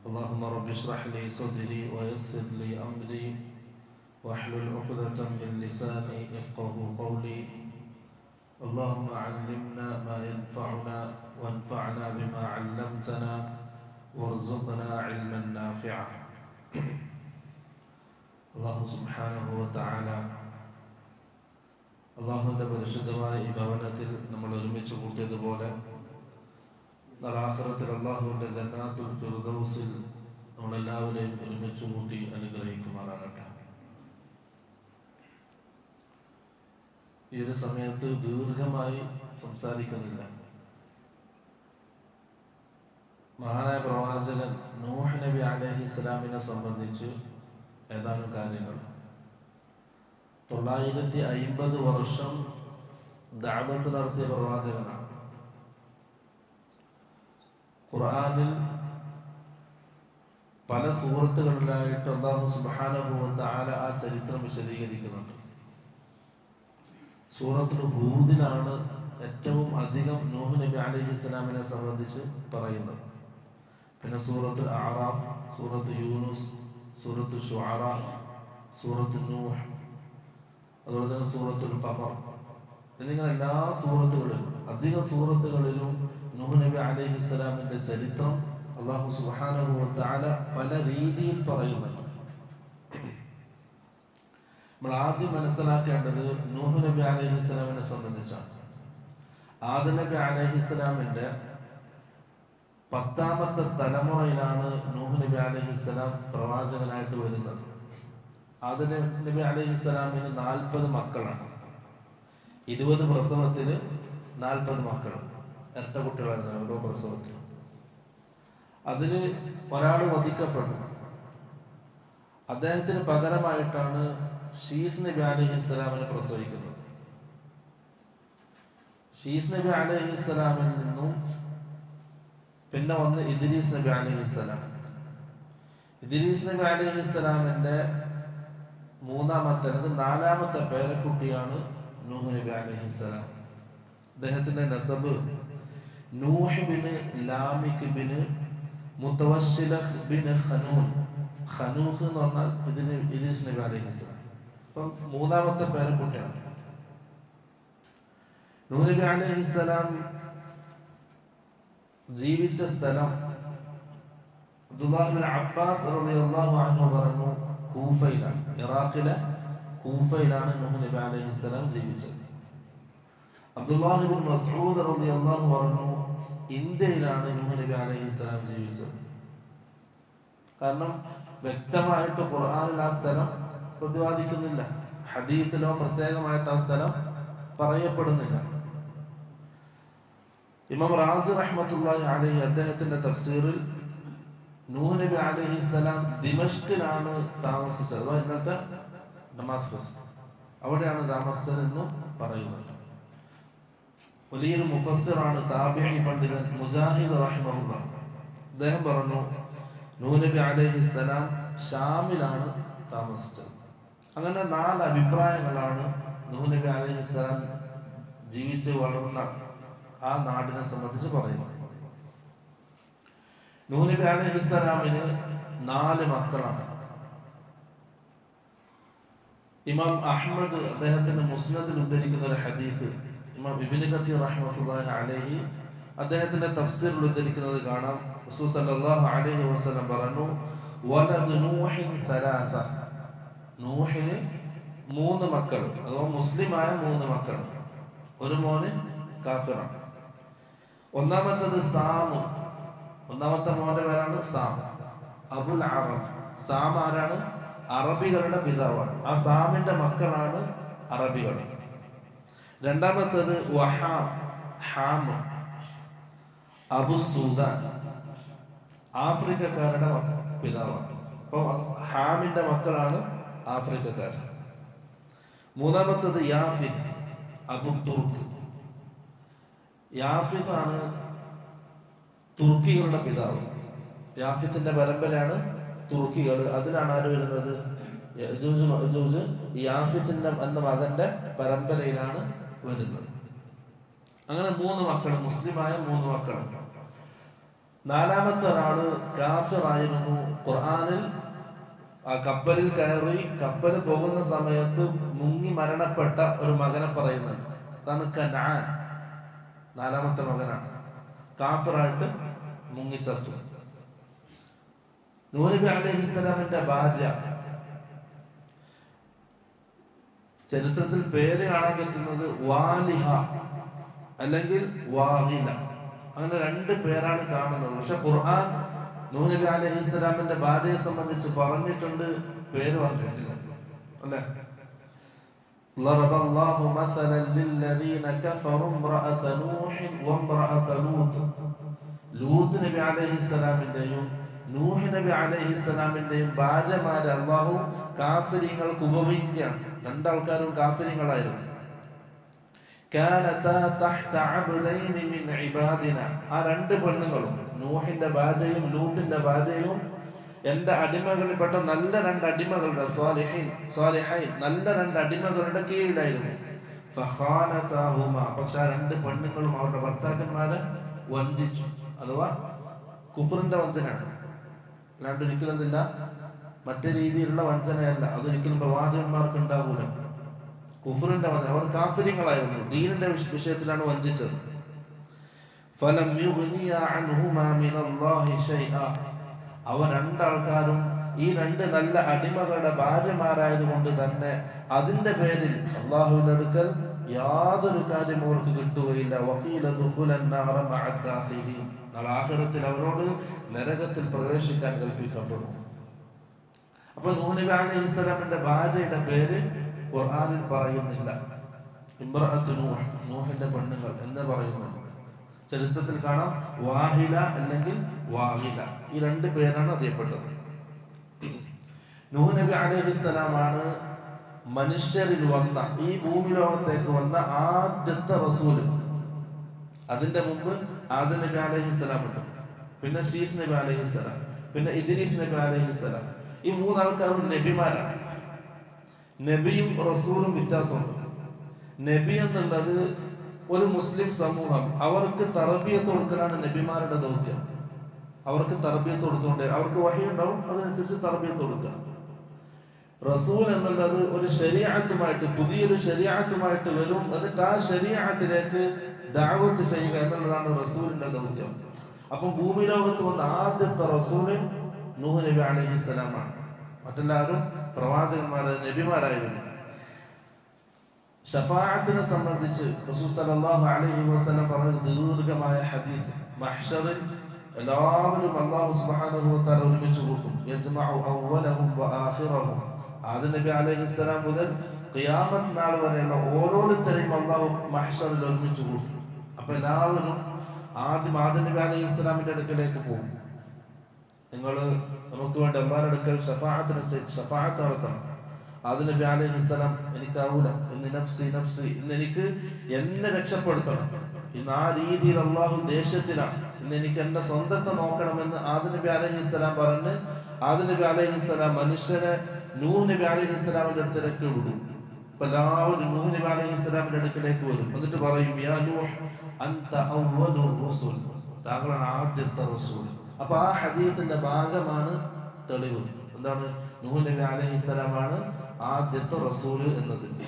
اللهم رب اشرح لي صدري ويسر لي أمري واحلل عقدة من لساني يفقه قولي. اللهم علمنا ما ينفعنا وانفعنا بما علمتنا وارزقنا علما نافعا. അല്ലാഹു സുബ്ഹാനഹു വ തആല അല്ലാഹുവിന്റെ പരിശുദ്ധമായ ഈ ഭവനത്തിൽ നമ്മൾ ഒരുമിച്ച് കൂട്ടിയതുപോലെ ആഖിറത്തിൽ അല്ലാഹുവിന്റെ ജന്നാത്തുൽ ഫിർദൗസിൽ നമ്മളെല്ലാവരെയും ഒരുമിച്ച് കൂട്ടി അനുഗ്രഹിക്കുമാറാകട്ടെ. ഈ ഒരു സമയത്ത് ദീർഘമായി സംസാരിക്കുന്നില്ല. മഹാനായ പ്രവാചകൻ നൂഹ് നബി അലൈഹിസ്സലാമിനെ സംബന്ധിച്ച് ഏതാനും കാര്യങ്ങൾ. 950 വർഷം ദഅവത്ത് നടത്തിയ പ്രവാചകനാണ്. ഖുർആനിൽ പല സൂറത്തുകളിലായിട്ട് അല്ലാഹു സുബ്ഹാനഹു വ തആല ആ ചരിത്രം വിശദീകരിക്കുന്നുണ്ട്. സൂറത്തുൽ ഹൂദിലാണ് ഏറ്റവും അധികം നൂഹ് നബി അലൈഹിസ്സലാമിനെ സംബന്ധിച്ച് പറയുന്നത്. പിന്നെ സൂറത്തുൽ അഅറാഫ്, സൂറത്തുൽ യൂനുസ്, സൂറത്തുൽ ശുഅറ, സൂറത്തുൽ നൂഹ്, അതുപോലെ തന്നെ സൂറത്തുൽ ഖമർ എന്നിങ്ങനെ എല്ലാ സൂറത്തുകളിലും അധിക സൂറത്തുകളിലും നൂഹ് നബി അലൈഹിസ്സലാമിന്റെ ചരിത്രം അല്ലാഹു സുബ്ഹാനഹു വ തആല പല രീതിയിൽ പറയുന്നുണ്ട്. നമ്മൾ ആദ്യം മനസ്സിലാക്കേണ്ടത് നൂഹ് നബി അലൈഹിസ്സലാമിനെ സംബന്ധിച്ചാണ്. ആദം നബി അലൈഹിസ്സലാമിന്റെ 10ാമത്തെ തലമുറയിലാണ് നൂഹ് നബി അലൈഹിസ്സലാം പ്രവാചകനായിട്ട് വരുന്നത്. ആദം നബി അലൈഹിസ്സലാമിന് 40 മക്കളാണ്. 20 പ്രസവത്തിന് 40 മക്കൾ, ഇരട്ട കുട്ടികളായിരുന്നു ഓരോ പ്രസവത്തിൽ. അതില് ഒരാൾ വധിക്കപ്പെട്ടു. അദ്ദേഹത്തിന് പകരമായിട്ടാണ് ഷീസ് നബി അലൈഹിസ്സലാമിനെ പ്രസവിക്കുന്നത്. ഷീസ് നബി അലൈഹിസ്സലാമിൽ നിന്നും പിന്നെ വന്ന് ഇദ്രീസ് നബി അലൈഹിസ്സലാം. ഇദ്രീസ് നബി അലൈഹിസ്സലാമിന്റെ 4ാമത്തെ പേരക്കുട്ടിയാണ് നൂഹ് നബി അലൈഹിസ്സലാം. അദ്ദേഹത്തിന്റെ നസബ് നൂഹ് ബിന് ലാമിക് ബിന് മുതവശ്ശിലഹ് ബിന് ഖനൂഖ് എന്ന് പറഞ്ഞാൽ ഇതിന് ഇദ്രീസ് നബി അലൈഹിസ്സലാം. അപ്പം 3ാമത്തെ പേരക്കുട്ടിയാണ്. നൂഹ് നബി അലൈഹിസ്സലാം ജീവിച്ച സ്ഥലം അബ്ദുല്ലാഹ് ഇബ്നു അബ്ബാസ് റളിയല്ലാഹു അൻഹു പറഞ്ഞു കൂഫയിലാണ്. ഇറാഖിലെ കൂഫയിലാണ് നൂഹ് നബി അലൈഹിസ്സലാം ജീവിച്ചത്. അബ്ദുല്ലാഹ് ഇബ്നു മസ്ഊദ് റളിയല്ലാഹു പറഞ്ഞു ഇന്ത്യയിലാണ് നൂഹ് നബി അലൈഹിസ്സലാം ജീവിച്ചത്. കാരണം വ്യക്തമായിട്ട് ഖുർആനിൽ ആ സ്ഥലം പ്രതിപാദിക്കുന്നില്ല, ഹദീസിലോ പ്രത്യേകമായിട്ട് ആ സ്ഥലം പറയപ്പെടുന്നില്ല. ഇമാം റാസി റഹ്മത്തുള്ളാഹി അലൈഹി അദ്ദേഹത്തിന്റെ തഫ്സീറിൽ നൂഹ് നബി അലൈഹിസ്സലാം ദിമഷ്കിലാണ് താമസിച്ചത്, അഥവാ ഇന്നത്തെ ഡമാസ്കസ്, അവിടെയാണ് താമസിച്ചത് എന്നും പറയുന്നുണ്ട്. വലിയൊരു മുഫസ്സിറാണ് താബിഈ പണ്ഡിതൻ മുജാഹിദ് റഹിമഹുല്ലാഹ്. അദ്ദേഹം പറഞ്ഞു നൂഹ് നബി അലൈഹിസ്സലാം ഷാമിലാണ് താമസിച്ചത്. അങ്ങനെ 4 അഭിപ്രായങ്ങളാണ് നൂഹ് നബി അലൈഹിസ്സലാം ജീവിച്ച് വളർന്ന ആ നാടിനെ സംബന്ധിച്ച് പറയുന്നത്. നൂഹ് നബി അലൈഹിസ്സലാമിന് 4 മക്കളാണ്. ഇമാം അഹ്മദ് അദ്ദേഹത്തിന്റെ മുസ്നദിൽ ഉദ്ധരിക്കുന്ന ഒരു ഹദീസ് ഇമാം ഇബ്നു കസീർ റഹ്മത്തുള്ളാഹി അലൈഹി അദ്ദേഹത്തിന്റെ തഫ്സീറിൽ ഉദ്ധരിക്കുന്നത് കാണാം. റസൂൽ സല്ലല്ലാഹു അലൈഹി വസല്ലം പറഞ്ഞു വലദ് നൂഹിൻ 3. നൂഹിന് 3 മക്കൾ, അഥവാ മുസ്ലിമായ 3 മക്കൾ. ഒരു മോന് കാഫിറാണ്. 1ാമത്തത് സാം. 1ാമത്തെ മോന്റെ പേരാണ് സാം. അബുൽ അറബ്. സാം ആരാണ്? അറബികളുടെ പിതാവാണ്. ആ സാമിന്റെ മക്കളാണ് അറബികൾ. 2ാമത്തത് വഹാം, ഹാം. അബു സൂദാൻ, ആഫ്രിക്കക്കാരുടെ പിതാവാണ്. അപ്പൊ ഹാമിന്റെ മക്കളാണ് ആഫ്രിക്കക്കാർ. 3ാമത്തത് യാഫിസ്, അബു തുർക്ക്. യാഫിസ് ആണ് തുർക്കികളുടെ പിതാവ്. യാഫിത്തിന്റെ പരമ്പരയാണ് തുർക്കികൾ. അതിലാണ് ആര് വരുന്നത്? യജൂജ് മഅജൂജ് യാഫിത്തിന്റെ എന്ന മകന്റെ പരമ്പരയിലാണ് വരുന്നത്. അങ്ങനെ 3 മക്കൾ, മുസ്ലിമായ 3 മക്കൾ. നാലാമത്തെ ഒരാള് കാഫിറായിരുന്നു. ഖുർആനിൽ ആ കപ്പലിൽ കയറി കപ്പൽ പോകുന്ന സമയത്ത് മുങ്ങി മരണപ്പെട്ട ഒരു മകനെ പറയുന്നുണ്ട്. അതാണ് കനാൻ. നാലാമത്തെ മകനാണ്. കാഫിറായിട്ട് മുങ്ങിച്ചത്തു. നൂഹ് നബി അലൈഹിസ്സലാമിന്റെ ഭാര്യ, ചരിത്രത്തിൽ പേര് കാണാൻ പറ്റുന്നത് വാലിഹ അല്ലെങ്കിൽ വാഹില, അങ്ങനെ രണ്ട് പേരാണ് കാണുന്നത്. പക്ഷെ ഖുർആൻ നൂഹ് നബി അലൈഹിസ്സലാമിന്റെ ഭാര്യയെ സംബന്ധിച്ച് പറഞ്ഞിട്ടുണ്ട്, പേര് പറഞ്ഞിട്ടില്ല. അല്ലെ? ضرب الله مثلا للذين كفروا امرأة نوح وامرأة لوط. ലൂത്ത് നബി അലൈഹിസ്സലാമിന്റെയും നൂഹ് നബി അലൈഹിസ്സലാമിന്റെയും ഭാര്യമാരെ അല്ലാഹു കാഫിരീങ്ങൾക്ക് ഉപമിക്കുകയാണ്. രണ്ടാൾക്കാരും കാഫിരീങ്ങളായിരുന്നു. കാനതാ തഹ്ത അബ്ദൈൻ മിൻ ഇബാദിനാ. ആ രണ്ട് പെണ്ണുങ്ങളും, നൂഹിന്റെ ഭാര്യയും ലൂത്തിന്റെ ഭാര്യയും, എന്റെ അടിമകളിൽപ്പെട്ട നല്ല രണ്ട് അടിമകളുടെ സ്വാലിഹൈൻ നല്ല രണ്ട് അടിമകളുടെ കീഴിലായിരുന്നു. ഫഖാനതാഹുമാ. പക്ഷെ ആ രണ്ട് പെണ്ണുങ്ങളും അവരുടെ ഭർത്താക്കന്മാരെ വഞ്ചിച്ചു. അഥവാ കുഫറിന്റെ വഞ്ചനയാണ്. അല്ലാണ്ട് ഒരിക്കലും എന്തില്ല, മറ്റു രീതിയിലുള്ള വഞ്ചനയല്ല. അതൊരിക്കലും പ്രവാചകന്മാർക്ക് ഉണ്ടാകൂല. കുഫറിന്റെ വഞ്ചന. അവർ കാഫിര്യങ്ങളായിരുന്നു, ദീനിന്റെ വിഷയത്തിലാണ് വഞ്ചിച്ചത്. ഫലം യുഗ്നിയ അൻഹുമാ മിനല്ലാഹി ശൈആ. അവർ രണ്ടാൾക്കാരും ഈ രണ്ട് നല്ല അടിമകളുടെ ഭാര്യമാരായതുകൊണ്ട് തന്നെ അതിന്റെ പേരിൽ അല്ലാഹുവിന്റെ അടുക്കൽ യാതൊരു കാര്യം അവർക്ക് കിട്ടുകയില്ല. വഖീല ദുഖുലൻ നാറ മഅ ദാഖിലീൻ. ആഖിറത്തിൽ അവരോട് നരകത്തിൽ പ്രവേശിക്കാൻ കൽപ്പിക്കപ്പെടും. അപ്പൊ നൂഹ് നബി അലൈഹിസ്സലാമിന്റെ ഭാര്യയുടെ പേര് ഖുർആനിൽ പറയുന്നില്ല. ഇംറഅത്തു നൂഹ്, നൂഹിന്റെ പെണ്ണുങ്ങൾ എന്ന് പറയുന്നു. ചരിത്രത്തിൽ കാണാം വാഹില അല്ലെങ്കിൽ വാഹില. ഈ രണ്ട് പേരാണ് അറിയപ്പെട്ടത്. നൂഹ് നബി അലൈഹിസ്സലാമാണ് മനുഷ്യരിൽ വന്ന, ഈ ഭൂമി ലോകത്തേക്ക് വന്ന ആദ്യത്തെ റസൂല്. അതിന്റെ മുമ്പ് ആദം നബി അലൈഹിസ്സലാം ഉണ്ട്, പിന്നെ ശീസ് നബി അലൈഹിസ്സലാം, പിന്നെ ഇദ്രീസ് നബി അലൈഹിസ്സലാം. ഈ മൂന്നാൾക്കാരും നബിമാരാണ്. നബിയും റസൂലും വ്യത്യാസമുണ്ട്. നബി എന്നുള്ളത് ഒരു മുസ്ലിം സമൂഹം, അവർക്ക് തർബിയത്ത് കൊടുക്കലാണ് നബിമാരുടെ ദൗത്യം. അവർക്ക് തർബിയത്ത് കൊടുത്തുകൊണ്ട് അവർക്ക് വഹി ഉണ്ടാവും, അതിനനുസരിച്ച് തർബിയത്ത് കൊടുക്കുക. റസൂൽ എന്നുള്ളത് ഒരു ശരീഅത്തുമായിട്ട്, പുതിയൊരു ശരീഅത്തുമായിട്ട് വരും, എന്നിട്ട് ആ ശരീഅത്തിലേക്ക് ദഅവത്ത് ചെയ്യുക എന്നുള്ളതാണ് റസൂലിന്റെ ദൗത്യം. അപ്പം ഭൂമി ലോകത്ത് വന്ന ആദ്യത്തെ റസൂല് നൂഹ് നബി അലൈഹിസ്സലാമാണ്. മറ്റെല്ലാവരും പ്രവാചകന്മാരെ നബിമാരായിരുന്നു. ഷഫാഅത്തിനെ സംബന്ധിച്ച് റസൂൽ സല്ലല്ലാഹു അലൈഹി വസല്ലം പറഞ്ഞ ദീർഘമായ ഹദീസ്, മഹ്ശറിൽ എല്ലാവരും അല്ലാഹു സുബ്ഹാനഹു വ തആല ഒരുമിച്ച് കൂട്ടും. യജ്മഉ അവ്വലഹും വആഖിറഹും. ആദം നബി അലൈഹിസ്സലാം മുതൽ ഖിയാമത്ത് നാൾ വരെയുള്ള ഓരോരുത്തരെയും അല്ലാഹു മഹ്ശറിൽ ഒരുമിച്ച് കൂട്ടും. അപ്പൊ എല്ലാവരും ആദ്യം ആദം നബി അലൈഹിസ്സലാമിന്റെ അടുക്കലേക്ക് പോകും. നിങ്ങൾ നമുക്ക് വേണ്ടി അല്ലാഹുവിന്റെ അടുക്കൽ ഷഫാഅത്ത് നടത്തണം. ആദം നബി അലൈഹിസ്സലാം എനിക്കാവൂല, ഇന്ന് നഫ്സി നഫ്സി, ഇന്ന് എനിക്ക് എന്നെ രക്ഷപ്പെടുത്തണം, ഇന്ന് ആ രീതിയിൽ അള്ളാഹു ദേഷ്യത്തിലാണ്, ഇന്ന് എനിക്ക് എന്റെ സ്വന്തത്തെ നോക്കണമെന്ന് ആദം നബി അലൈഹിസ്സലാം പറഞ്ഞ് ആദം നബി അലൈഹിസ്സലാം മനുഷ്യനെ നൂഹ് നബി അലൈഹിസ്സലാമിന്റെ അടുത്തേക്ക് വിടും. അപ്പൊ എല്ലാവരും നൂഹ് നബി അലൈഹിസ്സലാമിന്റെ അടുക്കലേക്ക് വരും. എന്നിട്ട് പറയും, യാ നൂഹ് അൻത അവ്വലുർ റസൂൽ, താങ്കളാണ് ആദ്യത്തെ റസൂൽ. അപ്പൊ ആ ഹദീസിന്റെ ഭാഗമാണ് തെളിവ്. എന്താണ്? നൂഹ് നബി അലൈഹിസ്സലാമാണ് ആദ്യത്തെ റസൂല് എന്നതിന്.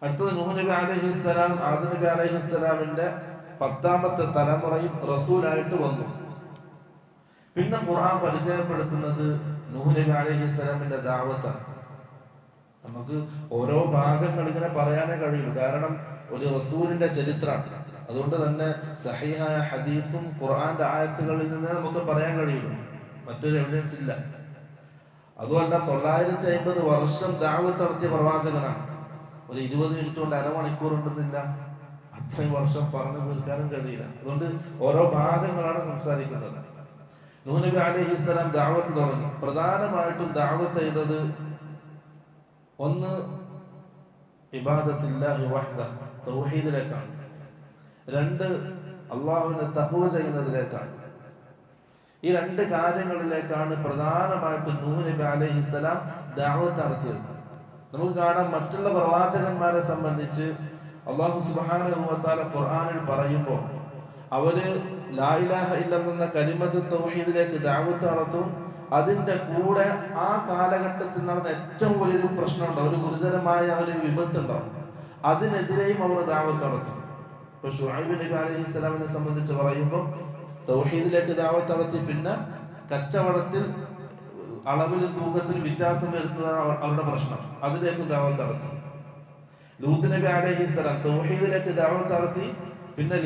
അടുത്തത് നൂഹ് നബി അലൈഹിസ്സലാം ആദം നബി അലൈഹിസ്സലാമിന്റെ 10ാമത്തെ തലമുറയിൽ റസൂലായിട്ട് വന്നു. പിന്നെ ഖുർആൻ പരിചയപ്പെടുത്തുന്നത് നൂഹ് നബി അലൈഹിസ്സലാമിന്റെ ദഅവത്താണ്. നമുക്ക് ഓരോ ഭാഗങ്ങൾ ഇങ്ങനെ പറയാനേ കഴിയുള്ളൂ, കാരണം ഒരു റസൂലിന്റെ ചരിത്രമാണ്. അതുകൊണ്ട് തന്നെ സഹീഹായ ഹദീസും ഖുർആന്റെ ആയത്തുകളിൽ നിന്ന് നമുക്ക് പറയാൻ കഴിയുള്ളൂ, മറ്റൊരു എവിഡൻസ് ഇല്ല. അതുമല്ല 950 വർഷം ദഅവത്ത് നടത്തിയ പ്രവാചകനാണ്. ഒരു 20 മിനിറ്റ് കൊണ്ട് അരമണിക്കൂർ ഉണ്ടെന്നില്ല, അത്രയും വർഷം പറഞ്ഞു തീർക്കാനും കഴിയില്ല. അതുകൊണ്ട് ഓരോ ഭാഗങ്ങളാണ് സംസാരിക്കുന്നത്. നൂഹ് നബി അലൈഹിസ്സലാം ദഅവത്ത് തുടങ്ങി. പ്രധാനമായിട്ടും ദഅവത്ത് ചെയ്തത് ഒന്ന് ഇബാദത്തില്ലാഹി വഹ്ദഹു, തൗഹീദിലേക്കാണ്. 2 അല്ലാഹുവിനെ തഖ്വ ചെയ്യുന്നതിലേക്കാണ്. ഈ 2 കാര്യങ്ങളിലേക്കാണ് പ്രധാനമായിട്ടും നൂഹ് നബി അലൈഹിസ്സലാം ദഅവത്ത് നടത്തിയത്. നമുക്ക് കാണാം, മറ്റുള്ള പ്രവാചകന്മാരെ സംബന്ധിച്ച് അല്ലാഹു സുബ്ഹാനഹു വ തആല ഖുർആനിൽ പറയുമ്പോൾ അവര് ലാ ഇലാഹ ഇല്ലല്ലാഹ് കലിമത്ത് തൗഹീദിലേക്ക് ദഅവത്ത് നടത്തും. അതിന്റെ കൂടെ ആ കാലഘട്ടത്തിൽ നടന്ന ഏറ്റവും വലിയൊരു പ്രശ്നമുണ്ടാവും, ഒരു ഗുരുതരമായ ഒരു വിപത്തുണ്ടാവും, അതിനെതിരെയും അവർ ദഅവത്ത് നടത്തും. ഇപ്പൊ ശുഐബ് നബി അലൈഹിസ്സലാമിനെ സംബന്ധിച്ച് പറയുമ്പോൾ തൗഹീദിലേക്ക് ദഅവത്ത് നടത്തി, പിന്നെ കച്ചവടത്തിൽ അളവിലും തൂക്കത്തിലും വ്യത്യാസം വരുന്നതാണ് അവരുടെ പ്രശ്നം, അതിലേക്ക് ദഅവത്ത് നടത്തി. ലൂത്ത് നബി അലൈഹിസ്സലാം തൗഹീദിലേക്ക് ദഅവത്ത് നടത്തി, പിന്നെ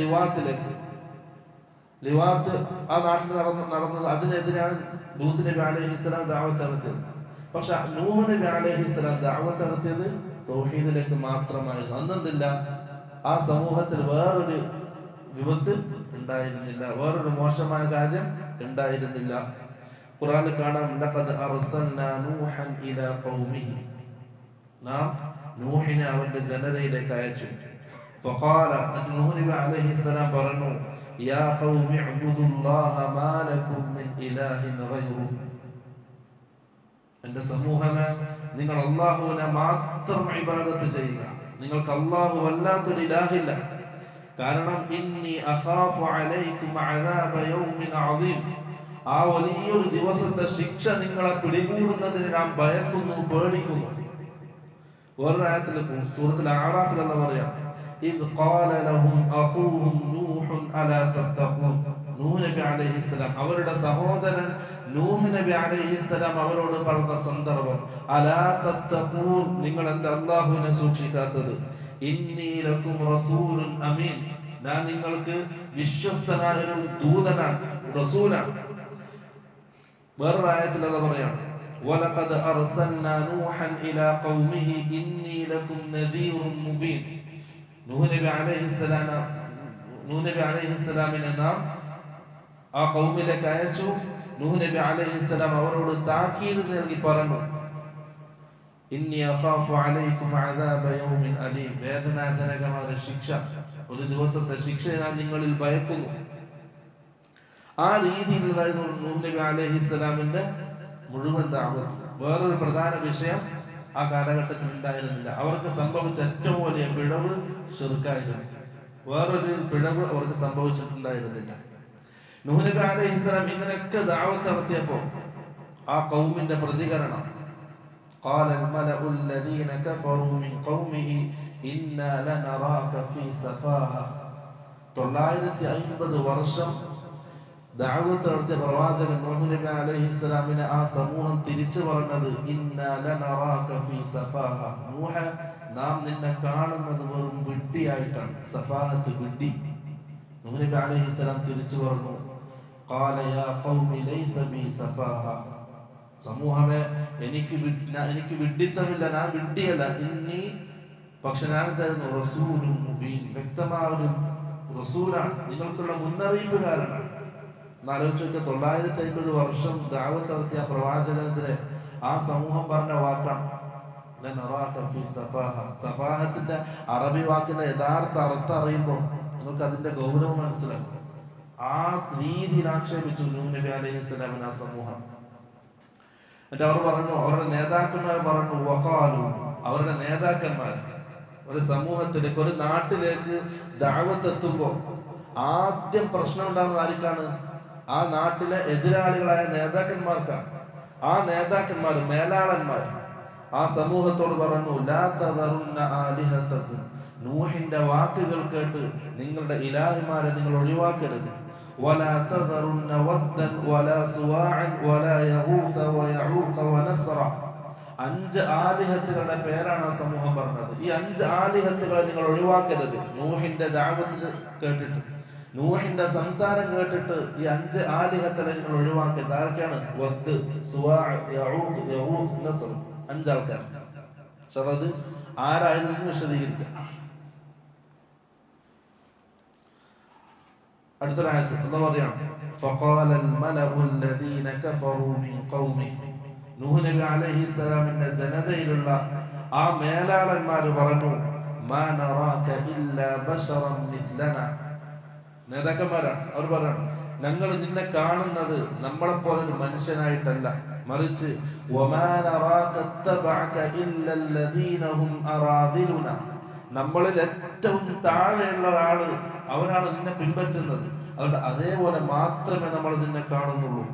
ലിവാത്ത് ആ നാട്ടിൽ നടന്നത്, അതിനെതിരാണ് ലൂത്ത് നബി അലൈഹിസ്സലാം ദഅവത്ത് നടത്തിയത്. പക്ഷെ നൂഹ് നബി അലൈഹിസ്സലാം ദഅവത്ത് നടത്തിയത് തൗഹീദിലേക്ക് മാത്രമായിരുന്നു. അന്നെന്തില്ല, ആ സമൂഹത്തിൽ വേറൊരു വിപത്ത് ഉണ്ടായിരുന്നില്ല, വേറൊരു മോശമായ കാര്യം ഉണ്ടായിരുന്നില്ല. ഖുർആനിൽ കാണാം, ലഖദ് അർസൽനാ നൂഹൻ ഇലാ ഖൗമിഹി, നാം നൂഹിനെ അവന്റെ ജനതയിലേക്ക് അയച്ചു. ഫഖാല, നൂഹ് നബി അലൈഹിസ്സലാം പറഞ്ഞു, യാ ഖൗമി ഉബ്ദുല്ലാഹ മാ ലക്കും മിൻ ഇലാഹിൻ ഗൈറുഹു, എന്റെ സമൂഹമേ, നിങ്ങൾ അല്ലാഹുവിനെ മാത്രം ഇബാദത്ത് ചെയ്യുക, നിങ്ങൾക്ക് അല്ലാഹു അല്ലാത്തൊരു ഇലാഹില്ല. കാരണം ഇന്നി അഖാഫു അലൈക്കും അദാബ യൗമിൻ അദീം, ആ വലിയൊരു ദിവസത്തെ ശിക്ഷ നിങ്ങളെ പിടികൂടുന്നതിന് ഞാൻ ഭയക്കുന്നു, പേടിക്കുന്നു. വേറൊരു ആയത്തിൽ സൂറത്തുൽ അഅറാഫിൽ അല്ലാഹു പറയാം, ഇദ് ഖാല ലഹും അഖൂഹും നൂഹ് അലാ തത്തഖൂൻ, നൂഹ് നബി അലൈഹിസ്സലാം അവരുടെ സഹോദരൻ നൂഹ് നബി അലൈഹിസ്സലാം അവരോട് പറഞ്ഞ സന്ദർഭം, അലാ തത്തഖൂൻ, നിങ്ങൾ എന്താ അല്ലാഹുവിനെ സൂക്ഷിക്കാത്തത്, ഇന്നി ലക്കും റസൂലുൻ അമീൻ, ഞാൻ നിങ്ങൾക്ക് വിശ്വസ്തനായ ഒരു ദൂതനാണ്, റസൂലാണ്. വേറൊരു ആയത്തിൽ അല്ലാഹു പറയാണ്, വലഖദ് അർസൽനാ നൂഹൻ ഇലാ ഖൗമിഹി ഇന്നി ലക്കും നദീറുൻ മുബീൻ, നൂഹ് നബി അലൈഹിസ്സലാമിനെ നാം ആ ഖൗമിലേക്ക് അയച്ചു. നൂഹ് നബി അലൈഹിസ്സലാം അവരോട് താക്കീത് നൽകി പറഞ്ഞു, ഇന്നി അഖാഫു അലൈക്കും അദാബ യൗമിൻ അലീം, വേദനാജനകമായ ശിക്ഷ, ഒരു ദിവസത്തെ ശിക്ഷ ഞാൻ നിങ്ങളിൽ ഭയക്കുന്നു. ആ രീതിയിലുള്ളതായിരുന്നു നൂഹ് നബി അലൈഹിസ്സലാമിന്റെ മുഴുവൻ ദഅവത്ത്. വേറൊരു പ്രധാന വിഷയം ആ കാലഘട്ടത്തിൽ ഉണ്ടായിരുന്നില്ല. അവർക്ക് സംഭവിച്ച ഏറ്റവും വലിയ പിഴവ് ശിർക്കായിരുന്നു. വേറൊരു പിഴവ് അവർക്ക് സംഭവിച്ചിട്ടുണ്ടായിരുന്നില്ല. നൂഹ് നബി അലൈഹിസ്സലാം ഇങ്ങനെയൊക്കെ ദഅവത്ത് നടത്തിയപ്പോൾ ആ ഖൗമിന്റെ പ്രതികരണം, قال الملأ الذين كفروا من قومه إنا لنراك في سفاهة, 950 വർഷം ദഅവത്ത് നടത്തിയ പ്രവാചകൻ നൂഹ് നബി അലൈഹിസ്സലാമിനെ ആ സമൂഹം തിരിച്ചു പറഞ്ഞത്, ഇന്നാ ലനറാക ഫീ സഫാഹ, നൂഹ്, നാം നിന്നെ കാണുന്നത് വെറും വിഡ്ഢിയായിട്ടാണ്. സഫാഹത്ത്, വിഡ്ഢി. നൂഹ് നബി അലൈഹിസ്സലാം തിരിച്ചു പറഞ്ഞു, ഖാല യാ ഖൗമി ലൈസ ബി സഫാഹ, സമൂഹമേ, എനിക്ക് വിഡ്ഢിത്തമില്ല, ഞാൻ വിഡ്ഢിയല്ല. ഇന്നി, പക്ഷെ ഞാൻ തരുന്നു റസൂലുൻ മുബീൻ, വ്യക്തമായ ഒരു റസൂലാണ്, നിങ്ങൾക്കുള്ള മുന്നറിയിപ്പുകാരനാണ്. എന്നാലോചിച്ച് 950 വർഷം ദഅവത്ത് നടത്തിയ പ്രവാചകനെതിരെ ആ സമൂഹം പറഞ്ഞ വാക്കാണ് സഫാഹത്തിന്റെ അറബി വാക്കിന്റെ യഥാർത്ഥ അർത്ഥം അറിയുമ്പോൾ നിങ്ങൾക്ക് അതിന്റെ ഗൗരവം മനസ്സിലാക്കും. ആ രീതിയിൽ ആക്ഷേപിച്ചു നൂഹ് നബി അലൈഹിസ്സലാമിന് ആ സമൂഹം. എന്നിട്ട് അവർ പറഞ്ഞു, അവരുടെ നേതാക്കന്മാർ പറഞ്ഞു, വഖാലു, അവരുടെ നേതാക്കന്മാർ ഒരു സമൂഹത്തിലേക്ക്, ഒരു നാട്ടിലേക്ക് ദഅവത്ത് എത്തുമ്പോൾ ആദ്യം പ്രശ്നം ഉണ്ടാകുന്നത് ആർക്കാണ്? ആ നാട്ടിലെ എതിരാളികളായ നേതാക്കന്മാർക്കാണ്. ആ നേതാക്കന്മാർ, മേലാളന്മാർ ആ സമൂഹത്തോട് പറഞ്ഞു, ലാ തദറുന്ന ആലിഹതകും, നൂഹിന്റെ വാക്കുകൾ കേട്ട് നിങ്ങളുടെ ഇലാഹിമാരെ നിങ്ങൾ ഒഴിവാക്കരുത്. വലാ തദറുന്ന വദ്ദൻ വലാ സുവാഅൻ വലാ യഗൂസ വയഊഖ വനസ്റ, 5 ആലിഹത്തുകളുടെ പേരാണ് ആ സമൂഹം പറഞ്ഞത്. ഈ 5 ആലിഹത്തുകളെ നിങ്ങൾ ഒഴിവാക്കരുത്. നൂഹിന്റെ ദഅവത്ത് കേട്ടിട്ട്, നൂഹിന്റെ സംസാരം കേട്ടിട്ട് ഈ 5 ആലിഹത്തുകളെ നിങ്ങൾ ഒഴിവാക്കരുത്. ആരൊക്കെയാണ്? വദ്, സുവാഅ, യഊഖ്, യഗൂസ്, നസ്ർ, 5 ആൾക്കാർ. പക്ഷെ അത് ആരായിരുന്നു വിശദീകരിക്കുക. അടുത്തൊരാഴ്ച എന്താ പറയാ, فقال الملأ الذين كفروا من قومه, നൂഹ് നബി അലൈഹിസ്സലാമിന്റെ ജനതയിലുള്ള ആ മേലാളന്മാർ പറഞ്ഞു, മാ നറാക ഇല്ലാ ബശറൻ മിഥ്ലനാ, നേതാക്കന്മാരാണ്. അവർ പറയണം, ഞങ്ങൾ നിന്നെ കാണുന്നത് നമ്മളെപ്പോലെ ഒരു മനുഷ്യനായിട്ടല്ല, മറിച്ച് വമാ നറാക തബഅക ഇല്ല അല്ലദീന ഹും അറാദിലുനാ, നമ്മളിൽ ഏറ്റവും താഴെയുള്ള ആള് അവനാണ് നിന്നെ പിൻപറ്റുന്നത്. അതുകൊണ്ട് അതേപോലെ മാത്രമേ നമ്മൾ നിന്നെ കാണുന്നുള്ളൂ.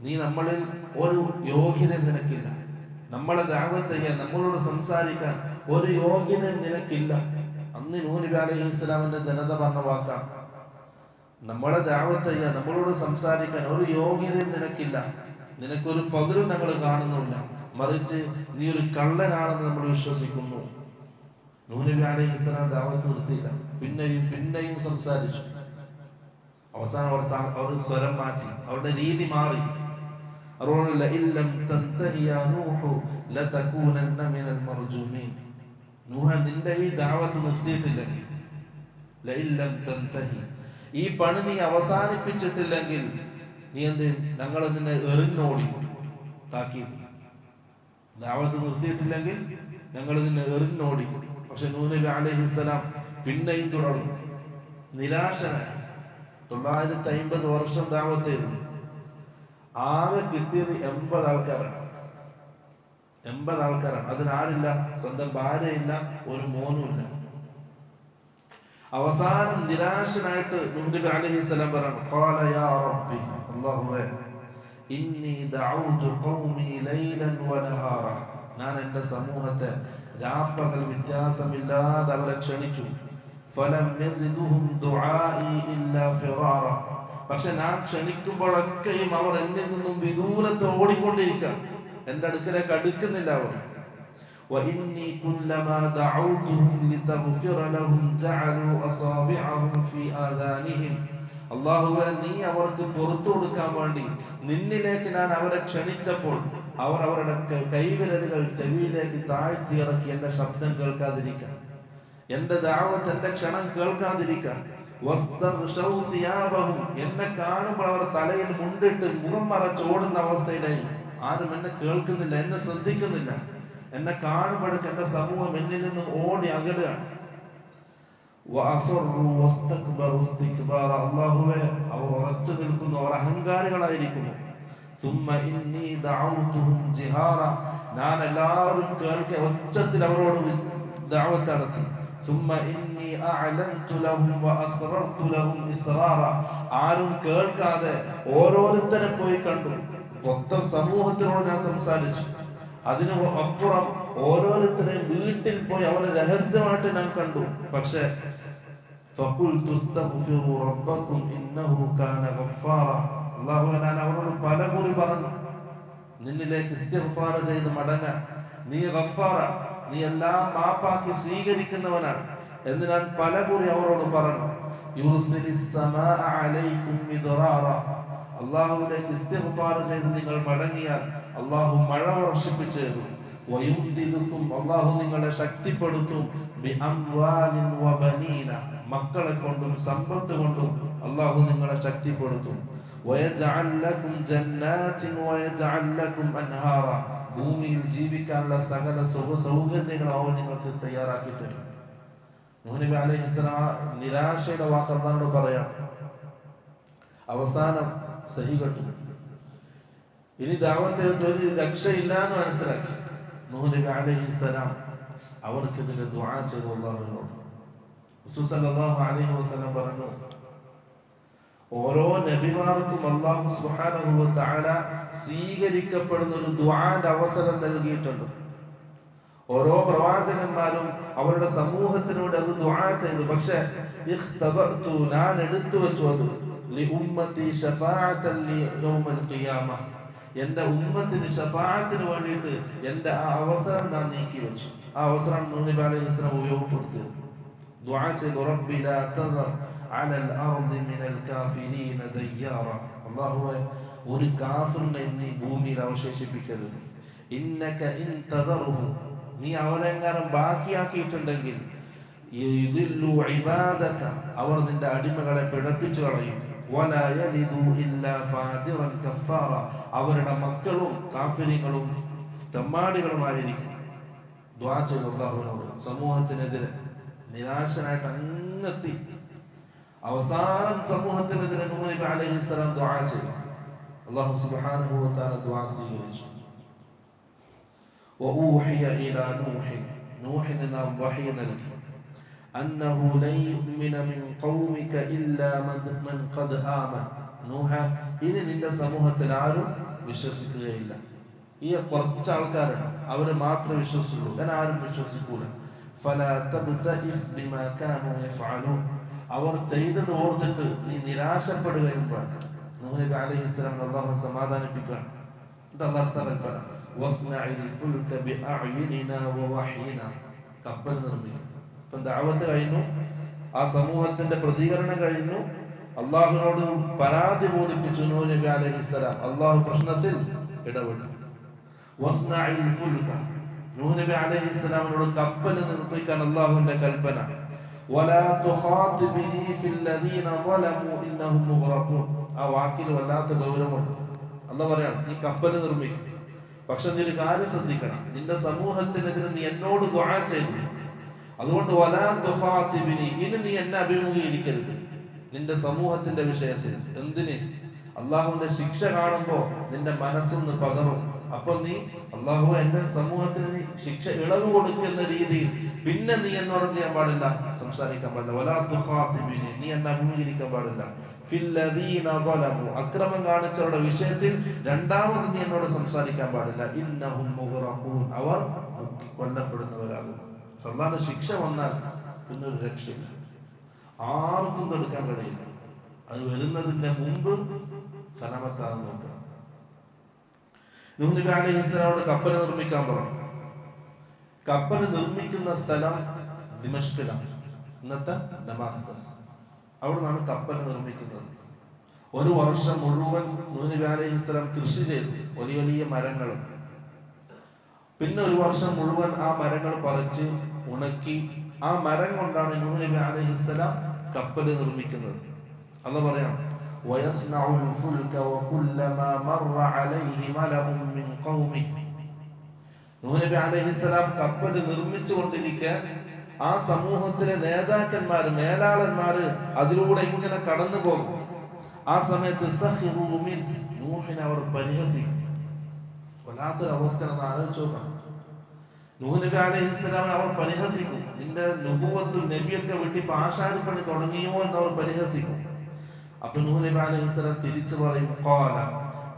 നീ നമ്മളിൽ ഒരു യോഗ്യത നിനക്കില്ല. നമ്മളെ ദഅവത്ത് ചെയ്യാൻ, നമ്മളോട് സംസാരിക്കാൻ ഒരു യോഗ്യത നിനക്കില്ല. അന്ന് നൂഹ് നബി അലൈഹി ഇസ്ലാമിന്റെ ജനത പറഞ്ഞ വാക്കാണ്. നമ്മളെ ദഅവത്ത് ചെയ്യാൻ, നമ്മളോട് സംസാരിക്കാൻ ഒരു യോഗ്യതയും നിനക്കില്ല. നിനക്കൊരു ഫദ്ലും ഞങ്ങൾ കാണുന്നില്ല. മറിച്ച് നീ ഒരു കള്ളനാണെന്ന് നമ്മൾ വിശ്വസിക്കുന്നു. നൂഹ് നബി അലൈഹി ഇസ്ലാം ദഅവത്ത് നിർത്തിയില്ല. പിന്നെയും സംസാരിച്ചു. അവസാനം അവർ സ്വരം മാറ്റി, അവരുടെ രീതി മാറി. നിന്റെ ഈ ദഅവത്ത് നിർത്തിയിട്ടില്ലെങ്കിൽ, ഈ പണി നീ അവസാനിപ്പിച്ചിട്ടില്ലെങ്കിൽ നീ എന്ത്, ഞങ്ങൾ നിന്നെ എറിഞ്ഞോടി താക്കീത്. ദഅവത്ത് നിർത്തിയിട്ടില്ലെങ്കിൽ ഞങ്ങൾ നിന്നെ എറിഞ്ഞോടി. പക്ഷെ നൂഹ് നബി അലൈഹിസ്സലാം പിന്നെയും തുടർന്നു. നിരാശനായി 950 വർഷം ദഅവത്ത് ചെയ്തു. ആകെ കിട്ടിയത് 80 ആൾക്കാരാണ്. 80 ആൾക്കാരാണ്. അതിനാരില്ല, സ്വന്തം ഭാര്യയില്ല, ഒരു മോനുമില്ല. അവസാനം നിരാശനായിട്ട് നൂഹ് നബി അലൈഹിസ്സലാം പറഞ്ഞു, ഖാല യാ റബ്ബി, അല്ലാഹുവേ, ഇന്നി ദഅഉതു ഖൗമി ലൈലൻ വനഹാറ. ഞാൻ എൻ്റെ സമൂഹത്തെ രാപ്പകൽ വ്യത്യാസമില്ലാതെ അവരെ ക്ഷണിച്ചു. ഫലം യസിദുഹും ദുആഇ ഇല്ലാ ഫിറാറ. പക്ഷെ ഞാൻ ക്ഷണിക്കുമ്പോഴൊക്കെയും അവർ എന്നിൽ നിന്നും വിദൂരത്ത് ഓടിക്കൊണ്ടിരിക്കുകയാണ്. എൻ്റെ അടുക്കലേക്ക് അടുക്കുന്നില്ല അവർ. وإني كلما دعوتهم لتغفر لهم جعلوا أصابعهم في آذانهم. അല്ലാഹുവേ, നീ അവർക്ക് പുറത്തു കൊടുക്കാൻ വേണ്ടി നിന്നിലേക്ക് ഞാൻ അവരെ ക്ഷണിച്ചപ്പോൾ അവർ അവരുടെ കൈവിരലുകൾ ചെവിയിലേക്ക് താഴ്ത്തിയിറക്കി എന്റെ ശബ്ദം കേൾക്കാതിരിക്കാൻ, എന്റെ ദഅവത്ത്, എന്റെ ക്ഷണം കേൾക്കാതിരിക്കാൻ. എന്നെ കാണുമ്പോൾ അവർ തലയിൽ മുണ്ടിട്ട് മുഖം മറച്ച് ഓടുന്ന അവസ്ഥയിലായി. ആരും എന്നെ കേൾക്കുന്നില്ല, എന്നെ ശ്രദ്ധിക്കുന്നില്ല. എന്നെ കാണുമ്പോഴേക്ക് എന്റെ സമൂഹം എന്നിൽ നിന്നും ഓടി അകലുകയാണ്. അല്ലാഹുവേ, അവർ ഉറച്ചു നിൽക്കുന്നു, അവർ അഹങ്കാരികളായിരിക്കുന്നു. ഞാൻ എല്ലാവരും കേൾക്കെ ഒച്ചത്തിൽ അവരോട് ദഅവത്ത് നടത്തി. ആരും കേൾക്കാതെ ഓരോരുത്തരെ പോയി കണ്ടു. മൊത്തം സമൂഹത്തിനോട് ഞാൻ സംസാരിച്ചു. അതിന് അപ്പുറം ഓരോരുത്തരെയും വീട്ടിൽ പോയി അവരെ രഹസ്യമായിട്ട് ഞാൻ കണ്ടു. പക്ഷേ അല്ലാഹുവേ, ഞാൻ അവരോട് പലകുറി പറഞ്ഞു, നിന്നിലേക്ക് ഇസ്തിഗ്ഫാർ ചെയ്ത് മടങ്ങാൻ. നീ ഗഫാറ, നീ എല്ലാം മാപ്പാക്കി സ്വീകരിക്കുന്നവനാണ് എന്ന് ഞാൻ പലകുറി അവരോട് പറഞ്ഞു. അല്ലാഹുവിലേക്ക് ഇസ്തിഗ്ഫാർ ചെയ്ത് നിങ്ങൾ മടങ്ങിയാൽ അല്ലാഹു മഴ വർഷിപ്പിച്ചു തരും. അല്ലാഹു നിങ്ങളെ ശക്തിപ്പെടുത്തും. മക്കളെ കൊണ്ടും സമ്പത്ത് കൊണ്ടും അല്ലാഹു നിങ്ങളെ ശക്തിപ്പെടുത്തും. ഭൂമിയിൽ ജീവിക്കാനുള്ള സകല സുഖ സൗകര്യങ്ങളും അവൻ നിങ്ങൾക്ക് തയ്യാറാക്കി തരും. നൂഹ് നബി അലൈഹിസ്സലാം നിരാശയുടെ വാക്ക് അല്ലാഹുവോട് പറയാം. അവസാനം സഹി കെട്ടു. ഇനി ദഅവത്ത് ഒരു രക്ഷയില്ല എന്ന് മനസ്സിലാക്കി നൂഹ് നബി അലൈഹിസ്സലാം അവർക്കെതിരെ ദുആ ചെയ്തു. അല്ലാഹുവിനോട് റസൂൽ സല്ലല്ലാഹു അലൈഹി വസല്ലം പറഞ്ഞു, ഓരോ നബിമാർക്കും അല്ലാഹു സുബ്ഹാനഹു വ തആല സ്വീകരിക്കപ്പെടുന്ന ഒരു ദുആന്റെ അവസരം നൽകിയിട്ടുണ്ട്. ഓരോ പ്രവാചകന്മാരും അവരുടെ സമൂഹത്തിനോട് അത് ദുആ ചെയ്തു. പക്ഷേ ഇഖ്തബഅതു, ഞാൻ എടുത്തു വെച്ചു അത് ലിഉമ്മത്തി ശഫാഅത്തൻ ലിയൗമിൽ ഖിയാമ, എന്റെ ഉമ്മത്തിന് ശഫാഅത്തിന് വേണ്ടിയിട്ട് എന്റെ ആ അവസരം ഞാൻ നീക്കി വെച്ചു. ആ അവസരം നൂഹ് നബി അലൈഹിസ്സലാം ഉപയോഗപ്പെടുത്തിയത്. ദുആ ചെയ്തു, റബ്ബി ലാ തദർ അലൽ അർദി മിനൽ കാഫിരീന ദയ്യാറ. അല്ലാഹുവേ, ഒരു കാഫിറിനെ നീ ഭൂമിയിൽ അവശേഷിപ്പിക്കരുത്. ഇന്നക ഇൻ തദർഹു, നീ അവരെങ്ങാനും ബാക്കിയാക്കിയിട്ടുണ്ടെങ്കിൽ യുദില്ലു ഇബാദക, അവർ നിന്റെ അടിമകളെ പിഴപ്പിച്ചു കളയും. വലാ യലിദു ഇല്ലാ ഫാജിറൻ കഫാറ, അവരുടെ മക്കളും കാഫിരീങ്ങളും തെമ്മാടികളുമായിരിക്കും. ദുആ ചെയ്തു അല്ലാഹുവിനോട് സമൂഹത്തിനെതിരെ. നിരാശനായിട്ട് അങ്ങെത്തി. അവസാനം സമൂഹത്തിനെതിരെ നൂഹ് നബി അലൈഹിസ്സലാം ദുആ ചെയ്തു. അല്ലാഹു സുബ്ഹാനഹു വ തആല ദുആ സ്വീകരിച്ചു. വഊഹിയ ഇലാ നൂഹ്, നൂഹിന് നാം വഹി നൽകി, അന്നഹു ലൻ യുഅ്മിന മിൻ ഖൗമിക ഇല്ലാ മൻ ഖദ് ആമന. നൂഹ, ഇനി നിന്റെ സമൂഹത്തിൽ ആരും വിശ്വസിക്കുകയില്ല. ഈ കുറച്ച് ആൾക്കാരാണ്, അവര് മാത്രമേ വിശ്വസിച്ചുള്ളൂ, ഞാൻ ആരും വിശ്വസിക്കൂല. ഫലാ തബ്തഇസ് ബിമാ കാനൂ യഫ്അലൂൻ. അവർ ചെയ്തത് ഓർത്തിട്ട് നീ നിരാശപ്പെടുകയും വേണ്ട. നൂഹ് നബി അലൈഹിസ്സലാം അല്ലാഹു സമാധാനിപ്പിക്കുകയാണ്. കപ്പൽ നിർമ്മിക്കും. ഇപ്പം ദഅവത്ത് കഴിഞ്ഞു, ആ സമൂഹത്തിന്റെ പ്രതികരണം കഴിഞ്ഞു, അള്ളാഹുവിനോട് പരാതി ബോധിപ്പിച്ചു നൂഹ് നബി അലൈഹിസ്സലാം. അള്ളാഹു പ്രശ്നത്തിൽ ഇടപെട്ടു. നൂഹ് നബി അലൈഹിസ്സലാമിനോട് കപ്പൽ നിർമ്മിക്കാൻ അള്ളാഹുവിന്റെ കൽപ്പന. ആ വാക്കിൽ വല്ലാത്ത ഗൗരവമുണ്ട്. അള്ളാഹ് പറയാണ്, നീ കപ്പൽ നിർമ്മിക്കും, പക്ഷെ നീ ഒരു കാര്യം ശ്രദ്ധിക്കണം, നിന്റെ സമൂഹത്തിനെതിരെ നീ എന്നോട് ദുആ ചെയ്തു, അതുകൊണ്ട് വലാ തുഖാതിബിനി, ഇനി നീ എന്നെ അഭിമുഖീകരിക്കരുത് നിന്റെ സമൂഹത്തിന്റെ വിഷയത്തിൽ. എന്തിന്? അള്ളാഹുവിന്റെ ശിക്ഷ കാണുമ്പോ നിന്റെ മനസ്സൊന്ന് പതറും. അപ്പൊ നീ അള്ളാഹു എന്റെ സമൂഹത്തിന് നീ ശിക്ഷ ഇളവ് കൊടുക്കുന്ന രീതിയിൽ പിന്നെ നീ എന്നോട് എന്ത് ചെയ്യാൻ പാടില്ല? സംസാരിക്കാൻ പാടില്ല. വലാ തുഖാതിബിനി, നീ എന്നെ അഭിമുഖീകരിക്കാൻ പാടില്ല. ഫില്ലദീന ളലമു, അക്രമം കാണിച്ചവരുടെ വിഷയത്തിൽ രണ്ടാമത് നീ എന്നോട് സംസാരിക്കാൻ പാടില്ല. ഇന്നഹും മുഗ്റഖൂൻ, അവർ കൊല്ലപ്പെടുന്നവരാകുന്നു. അല്ലാഹുവിന്റെ ശിക്ഷ വന്നാൽ പിന്നെ ഒരു രക്ഷയില്ല, ആർക്കും തടുക്കാൻ കഴിയില്ല. അത് വരുന്നതിന്റെ മുമ്പ് സലാമത്താണ് നോക്കുക. നൂഹ് നബി അലൈഹിസ്സലാമോട് കപ്പൽ നിർമ്മിക്കാൻ പറഞ്ഞു. കപ്പൽ നിർമ്മിക്കുന്ന സ്ഥലം ദിമഷ്കിലാണ്, ഇന്നത്തെ ഡമാസ്കസ്. അവിടെ നിന്നാണ് കപ്പൽ നിർമ്മിക്കുന്നത്. ഒരു വർഷം മുഴുവൻ നൂഹ് നബി അലൈഹിസ്സലാം കൃഷി ചെയ്തു, വലിയ വലിയ മരങ്ങൾ. പിന്നെ ഒരു വർഷം മുഴുവൻ ആ മരങ്ങൾ പറിച്ച് ഉണക്കി ആ മരം കൊണ്ടാണ് നൂഹ് നബി അലൈഹിസ്സലാം കപ്പൽ നിർമ്മിക്കുന്നത്. അല്ലാഹു പറയാം, വയസ്നഉൽ ഫുൽക വകുല്ലമാ മറ അലൈഹി മലഉൻ മിൻ ഖൗമിഹി. നൂഹ് നബി അലൈഹിസ്സലാം കപ്പൽ നിർമ്മിച്ചുകൊണ്ടിരിക്കെ ആ സമൂഹത്തിലെ നേതാക്കന്മാര്, മേലാളന്മാര് അതിലൂടെ ഇങ്ങനെ കടന്നു പോകും. ആ സമയത്ത് സഖിറൂ മിൻ, നൂഹിനെ അവർ പരിഹസിക്കും. വല്ലാത്തൊരു അവസ്ഥ ആലോചിച്ച് നോക്കണം. നൂഹ് നബി അലൈഹിസ്സലാമിനെ അവർ പരിഹസിക്കും. നിന്റെ നുബുവത്തും നബിയൊക്കെ വിട്ടി ആശാരിപ്പണി തുടങ്ങിയോ എന്നവർ പരിഹസിക്കും. അപ്പൊ നൂഹ് നബി അലൈഹിസ്സലാം തിരിച്ചു പറയും, ഖാല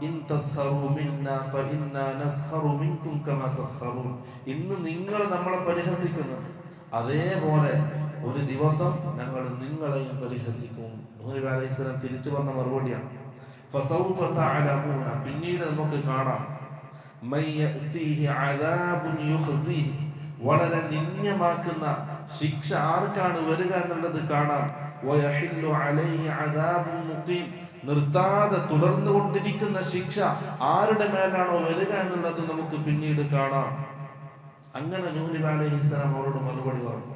ഇൻ തസ്ഖറൂ മിന്നാ ഫഇന്നാ നസ്ഖറു മിൻകും കമാ തസ്ഖറൂൻ. ഇന്ന് നിങ്ങൾ നമ്മളെ പരിഹസിക്കുന്നു, അതേപോലെ ഒരു ദിവസം ഞങ്ങൾ നിങ്ങളെയും പരിഹസിക്കും. നൂഹ് നബി അലൈഹിസ്സലാം തിരിച്ചു പറഞ്ഞ മറുപടിയാണ്, ഫസൗഫ തഅലമൂന, പിന്നീട് നമുക്ക് കാണാം, വളരെ നിന്ദ്യമാക്കുന്ന ശിക്ഷ ആർക്കാണ് വരിക എന്നുള്ളത് കാണാം. നിർത്താതെ തുടർന്നുകൊണ്ടിരിക്കുന്ന ശിക്ഷ ആരുടെ മേലാണോ വരിക എന്നുള്ളത് നമുക്ക് പിന്നീട് കാണാം. അങ്ങനെ നൂഹ് നബി അലൈഹിസ്സലാം അവരോട് മറുപടി പറഞ്ഞു.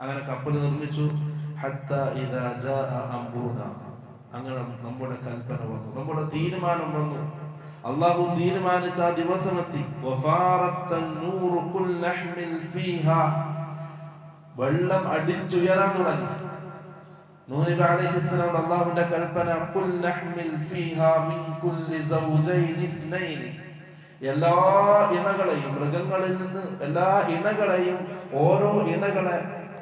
അങ്ങനെ കപ്പൽ നിർമ്മിച്ചു. ഹത്താ ഇദാ ജാഅ അംറുനാ, അങ്ങനെ നമ്മുടെ കൽപ്പന വന്നു, നമ്മുടെ തീരുമാനം വന്നു. അല്ലാഹു തീരുമാനിച്ച ആ ദിവസമെത്തി. വെള്ളം അടിച്ചുയരാൻ തുടങ്ങി. നൂഹ് നബി അലൈഹിസ്സലാം അല്ലാഹുവിന്റെ കൽപ്പന, ഖുൽ നഹ്മിൽ ഫീഹാ മിൻ കുല്ലി സൗജൈനി ഇത്നൈനി, എല്ലാ ഇണകളെയും, മൃഗങ്ങളിൽ നിന്ന് എല്ലാ ഇണകളെയും, ഓരോ ഇണകളെ